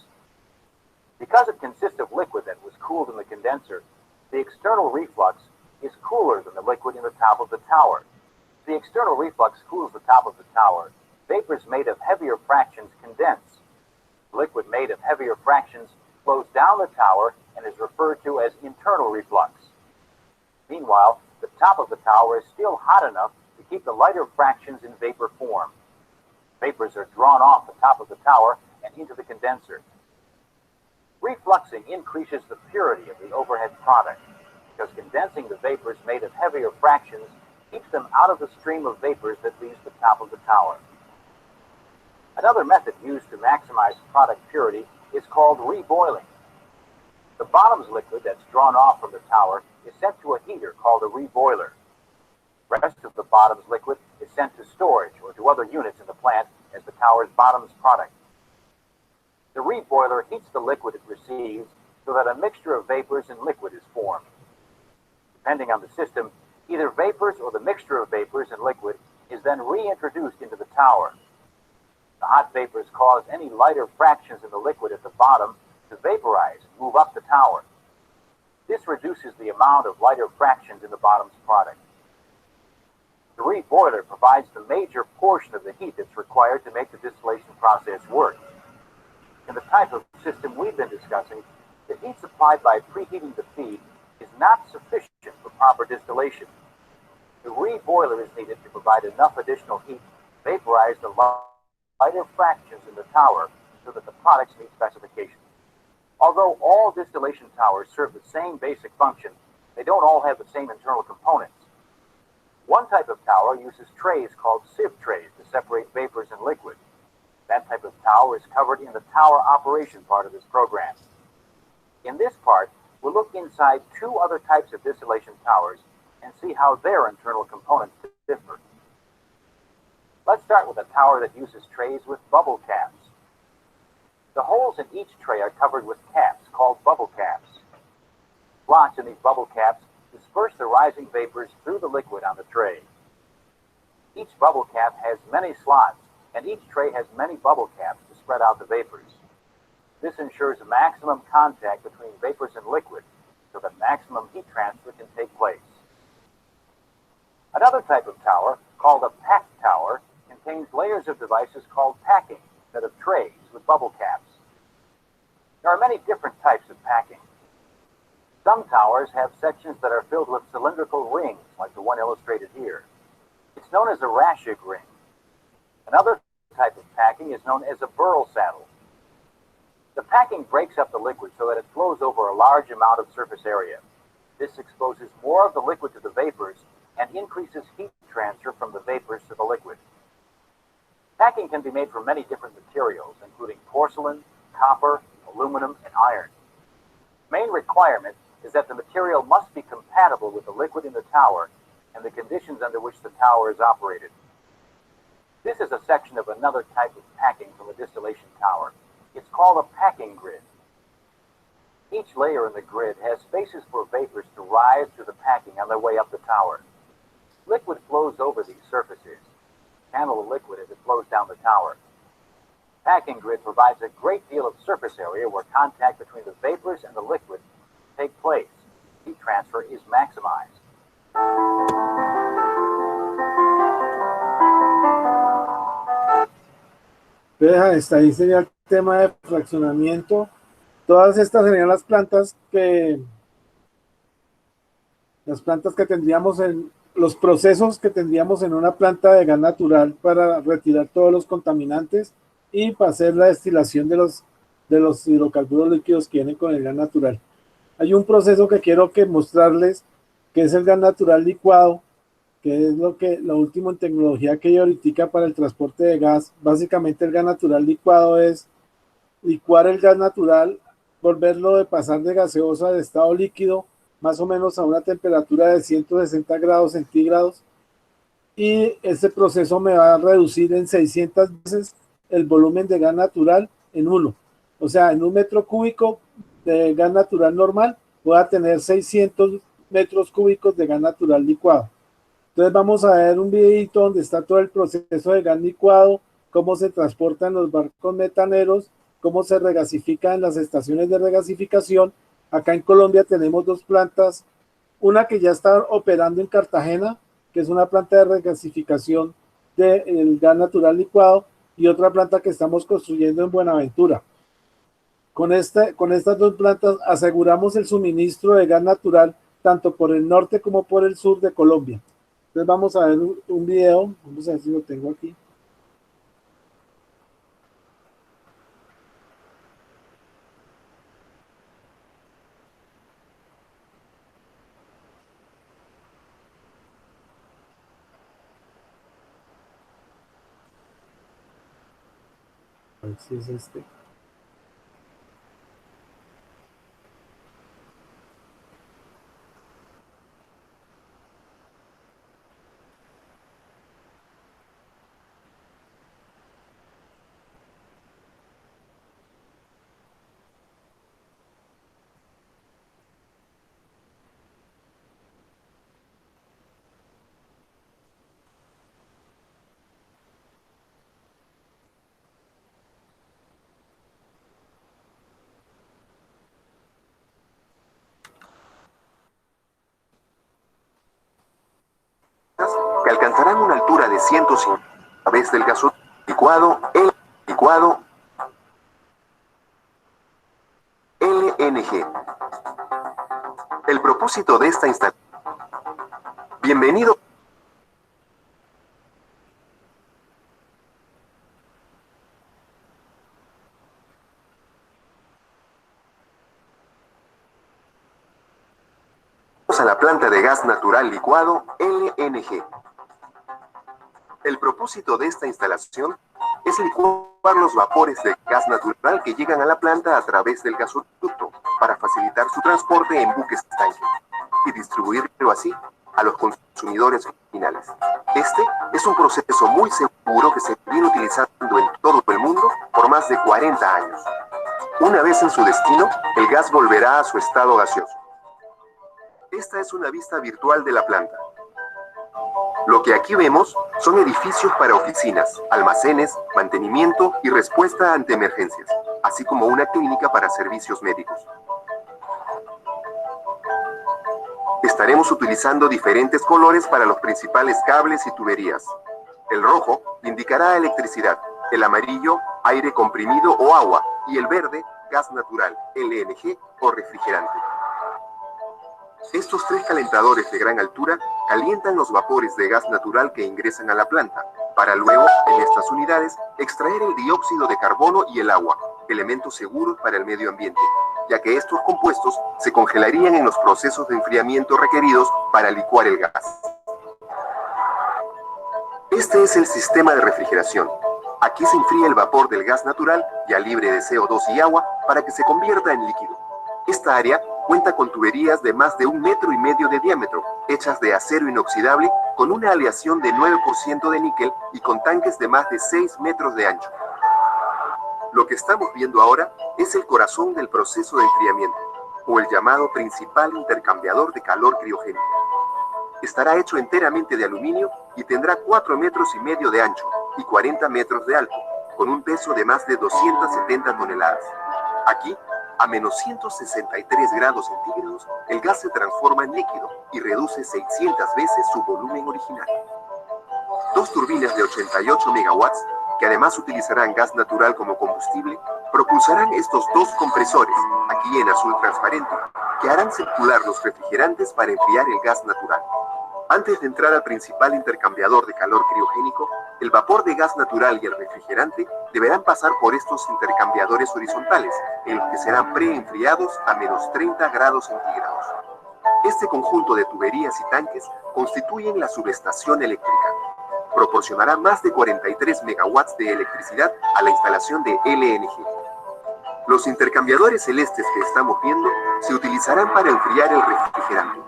Because it consists of liquid that was cooled in the condenser, the external reflux is cooler than the liquid in the top of the tower. The external reflux cools the top of the tower. Vapors made of heavier fractions condense. Liquid made of heavier fractions flows down the tower and is referred to as internal reflux. Meanwhile, the top of the tower is still hot enough to keep the lighter fractions in vapor form. Vapors are drawn off the top of the tower and into the condenser. Refluxing increases the purity of the overhead product because condensing the vapors made of heavier fractions keeps them out of the stream of vapors that leaves the top of the tower. Another method used to maximize product purity is called reboiling. The bottom's liquid that's drawn off from the tower is sent to a heater called a reboiler. The rest of the bottom's liquid is sent to storage or to other units in the plant as the tower's bottom's product. The reboiler heats the liquid it receives so that a mixture of vapors and liquid is formed. Depending on the system, either vapors or the mixture of vapors and liquid is then reintroduced into the tower. The hot vapors cause any lighter fractions in the liquid at the bottom to vaporize and move up the tower. This reduces the amount of lighter fractions in the bottom's product. The reboiler provides the major portion of the heat that's required to make the distillation process work. In the type of system we've been discussing, the heat supplied by preheating the feed is not sufficient for proper distillation. The reboiler is needed to provide enough additional heat to vaporize the lighter fractions in the tower so that the products meet specifications. Although all distillation towers serve the same basic function, they don't all have the same internal components. One type of tower uses trays called sieve trays to separate vapors and liquid. That type of tower is covered in the tower operation part of this program. In this part, we'll look inside two other types of distillation towers and see how their internal components differ. Let's start with a tower that uses trays with bubble caps. The holes in each tray are covered with caps called bubble caps. Slots in these bubble caps disperse the rising vapors through the liquid on the tray. Each bubble cap has many slots, and each tray has many bubble caps to spread out the vapors. This ensures maximum contact between vapors and liquid so that maximum heat transfer can take place. Another type of tower, called a packed tower, contains layers of devices called packing instead of trays with bubble caps. There are many different types of packing. Some towers have sections that are filled with cylindrical rings, like the one illustrated here. It's known as a Raschig ring. Another type of packing is known as a burl saddle. The packing breaks up the liquid so that it flows over a large amount of surface area. This exposes more of the liquid to the vapors and increases heat transfer from the vapors to the liquid. Packing can be made from many different materials, including porcelain, copper, aluminum, and iron. The main requirement is that the material must be compatible with the liquid in the tower and the conditions under which the tower is operated. This is a section of another type of packing from a distillation tower. It's called a packing grid. Each layer in the grid has spaces for vapors to rise through the packing on their way up the tower. Liquid flows over these surfaces. Channel the liquid as it flows down the tower. Packing grid provides a great deal of surface area where contact between the vapors and the liquid take place. Heat transfer is maximized. Entonces, ahí sería el tema de fraccionamiento. Todas estas serían las plantas que tendríamos los procesos que tendríamos en una planta de gas natural para retirar todos los contaminantes y para hacer la destilación de los hidrocarburos líquidos que vienen con el gas natural. Hay un proceso que quiero mostrarles, que es el gas natural licuado, que es lo último en tecnología que hay ahorita para el transporte de gas. Básicamente el gas natural licuado es licuar el gas natural, volverlo de pasar de gaseoso a estado líquido, más o menos a una temperatura de 160 grados centígrados, y ese proceso me va a reducir en 600 veces el volumen de gas natural en uno. O sea, en un metro cúbico de gas natural normal voy a tener 600 metros cúbicos de gas natural licuado. Entonces vamos a ver un videito donde está todo el proceso de gas licuado, cómo se transportan los barcos metaneros, cómo se regasifica en las estaciones de regasificación. Acá en Colombia tenemos dos plantas, una que ya está operando en Cartagena, que es una planta de regasificación del gas natural licuado, y otra planta que estamos construyendo en Buenaventura. Con estas dos plantas aseguramos el suministro de gas natural tanto por el norte como por el sur de Colombia. Entonces vamos a ver un video, vamos a ver si lo tengo aquí. A ver si es este. Que alcanzarán una altura de 150 a través del gas licuado, LNG. El propósito de esta instalación. Bienvenido a la planta de gas natural licuado, LNG. El propósito de esta instalación es licuar los vapores de gas natural que llegan a la planta a través del gasoducto para facilitar su transporte en buques estanque y distribuirlo así a los consumidores finales. Este es un proceso muy seguro que se viene utilizando en todo el mundo por más de 40 años. Una vez en su destino, el gas volverá a su estado gaseoso. Esta es una vista virtual de la planta. Lo que aquí vemos son edificios para oficinas, almacenes, mantenimiento y respuesta ante emergencias, así como una clínica para servicios médicos. Estaremos utilizando diferentes colores para los principales cables y tuberías. El rojo indicará electricidad, el amarillo, aire comprimido o agua, y el verde, gas natural, LNG o refrigerante. Estos tres calentadores de gran altura calientan los vapores de gas natural que ingresan a la planta, para luego, en estas unidades, extraer el dióxido de carbono y el agua, elementos seguros para el medio ambiente, ya que estos compuestos se congelarían en los procesos de enfriamiento requeridos para licuar el gas. Este es el sistema de refrigeración. Aquí se enfría el vapor del gas natural, ya libre de CO2 y agua, para que se convierta en líquido. Esta área cuenta con tuberías de más de 1,5 metros de diámetro, hechas de acero inoxidable, con una aleación de 9% de níquel y con tanques de más de 6 metros de ancho. Lo que estamos viendo ahora es el corazón del proceso de enfriamiento, o el llamado principal intercambiador de calor criogénico. Estará hecho enteramente de aluminio y tendrá 4,5 metros de ancho y 40 metros de alto, con un peso de más de 270 toneladas. Aquí, a menos 163 grados centígrados, el gas se transforma en líquido y reduce 600 veces su volumen original. Dos turbinas de 88 megawatts que además utilizarán gas natural como combustible, propulsarán estos dos compresores, aquí en azul transparente, que harán circular los refrigerantes para enfriar el gas natural. Antes de entrar al principal intercambiador de calor criogénico, el vapor de gas natural y el refrigerante deberán pasar por estos intercambiadores horizontales, en los que serán preenfriados a menos 30 grados centígrados. Este conjunto de tuberías y tanques constituyen la subestación eléctrica. Proporcionará más de 43 megawatts de electricidad a la instalación de LNG. Los intercambiadores celestes que estamos viendo se utilizarán para enfriar el refrigerante.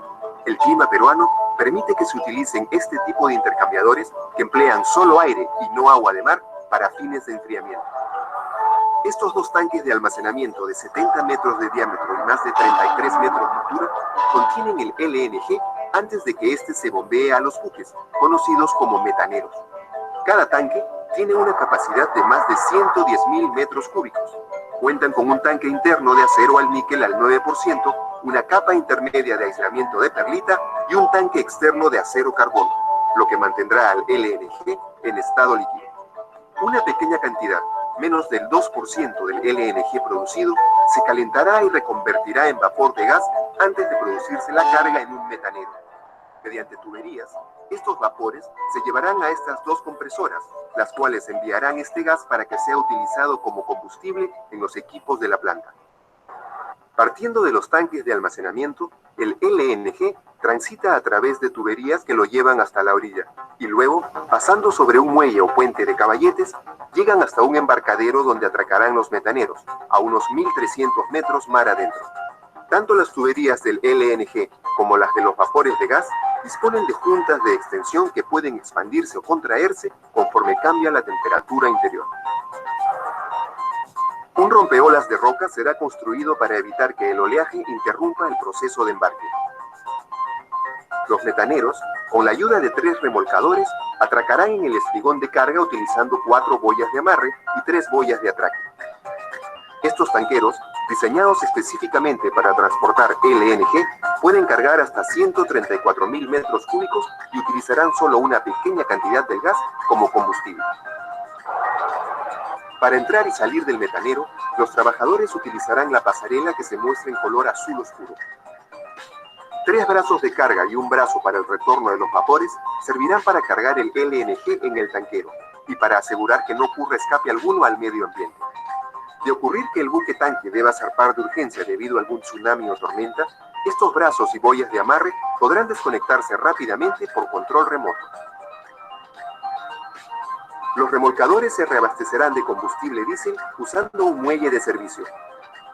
El clima peruano permite que se utilicen este tipo de intercambiadores que emplean solo aire y no agua de mar para fines de enfriamiento. Estos dos tanques de almacenamiento de 70 metros de diámetro y más de 33 metros de altura contienen el LNG antes de que éste se bombee a los buques, conocidos como metaneros. Cada tanque tiene una capacidad de más de 110.000 metros cúbicos. Cuentan con un tanque interno de acero al níquel al 9%, una capa intermedia de aislamiento de perlita y un tanque externo de acero carbono, lo que mantendrá al LNG en estado líquido. Una pequeña cantidad, menos del 2% del LNG producido, se calentará y reconvertirá en vapor de gas antes de producirse la carga en un metanero. Mediante tuberías, estos vapores se llevarán a estas dos compresoras, las cuales enviarán este gas para que sea utilizado como combustible en los equipos de la planta. Partiendo de los tanques de almacenamiento, el LNG transita a través de tuberías que lo llevan hasta la orilla, y luego, pasando sobre un muelle o puente de caballetes, llegan hasta un embarcadero donde atracarán los metaneros, a unos 1.300 metros mar adentro. Tanto las tuberías del LNG como las de los vapores de gas disponen de juntas de extensión que pueden expandirse o contraerse conforme cambia la temperatura interior. Un rompeolas de roca será construido para evitar que el oleaje interrumpa el proceso de embarque. Los metaneros, con la ayuda de 3 remolcadores, atracarán en el espigón de carga utilizando 4 boyas de amarre y 3 boyas de atraque. Estos tanqueros, diseñados específicamente para transportar LNG, pueden cargar hasta 134.000 metros cúbicos y utilizarán solo una pequeña cantidad del gas como combustible. Para entrar y salir del metanero, los trabajadores utilizarán la pasarela que se muestra en color azul oscuro. 3 brazos de carga y un brazo para el retorno de los vapores servirán para cargar el LNG en el tanquero y para asegurar que no ocurra escape alguno al medio ambiente. De ocurrir que el buque tanque deba zarpar de urgencia debido a algún tsunami o tormenta, estos brazos y boyas de amarre podrán desconectarse rápidamente por control remoto. Los remolcadores se reabastecerán de combustible diésel usando un muelle de servicio.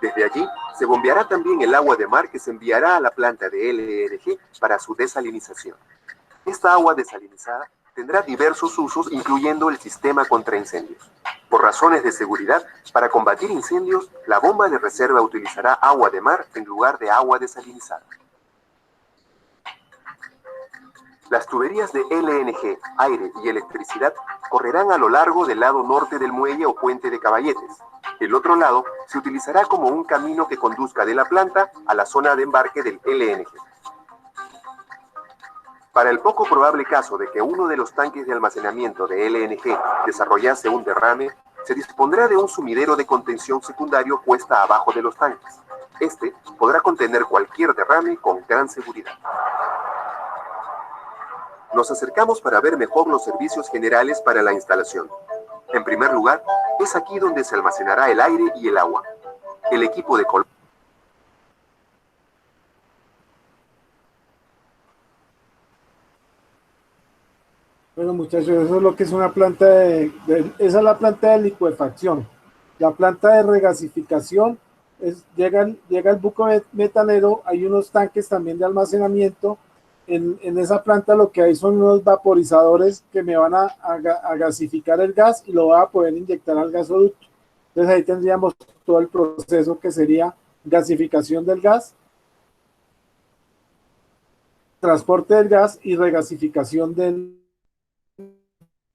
Desde allí, se bombeará también el agua de mar que se enviará a la planta de LNG para su desalinización. Esta agua desalinizada tendrá diversos usos, incluyendo el sistema contra incendios. Por razones de seguridad, para combatir incendios, la bomba de reserva utilizará agua de mar en lugar de agua desalinizada. Las tuberías de LNG, aire y electricidad correrán a lo largo del lado norte del muelle o puente de caballetes. El otro lado se utilizará como un camino que conduzca de la planta a la zona de embarque del LNG. Para el poco probable caso de que uno de los tanques de almacenamiento de LNG desarrollase un derrame, se dispondrá de un sumidero de contención secundario cuesta abajo de los tanques. Este podrá contener cualquier derrame con gran seguridad. Nos acercamos para ver mejor los servicios generales para la instalación. En primer lugar, es aquí donde se almacenará el aire y el agua. El equipo de Bueno, muchachos, eso es lo que es una planta esa es la planta de licuefacción. La planta de regasificación llega el buque metanero, hay unos tanques también de almacenamiento. En esa planta lo que hay son unos vaporizadores que me van a gasificar el gas y lo voy a poder inyectar al gasoducto. Entonces ahí tendríamos todo el proceso que sería gasificación del gas, transporte del gas y regasificación del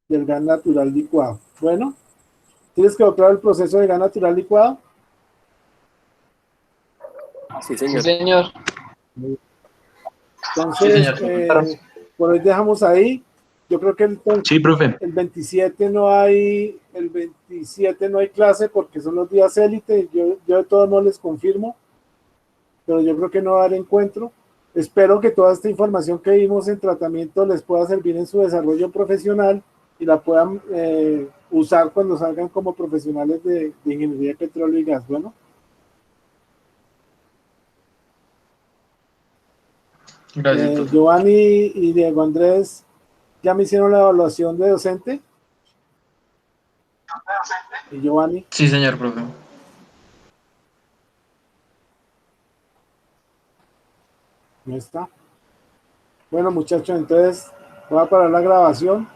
gas natural licuado. Bueno, ¿tienes que claro el proceso de gas natural licuado? Sí, señor. Sí, señor. Entonces, Sí, señor. por hoy dejamos ahí. Yo creo que Sí, profe. el 27 no hay el 27 no hay clase porque son los días élite. Yo de todos modos les confirmo, pero yo creo que no va a haber encuentro. Espero que toda esta información que vimos en tratamiento les pueda servir en su desarrollo profesional y la puedan usar cuando salgan como profesionales de ingeniería de petróleo y gas. Bueno. Gracias, profe. Giovanni y Diego Andrés, ¿ya me hicieron la evaluación de docente? ¿Y Giovanni? Sí, señor, profe. No está. Bueno, muchachos, entonces voy a parar la grabación.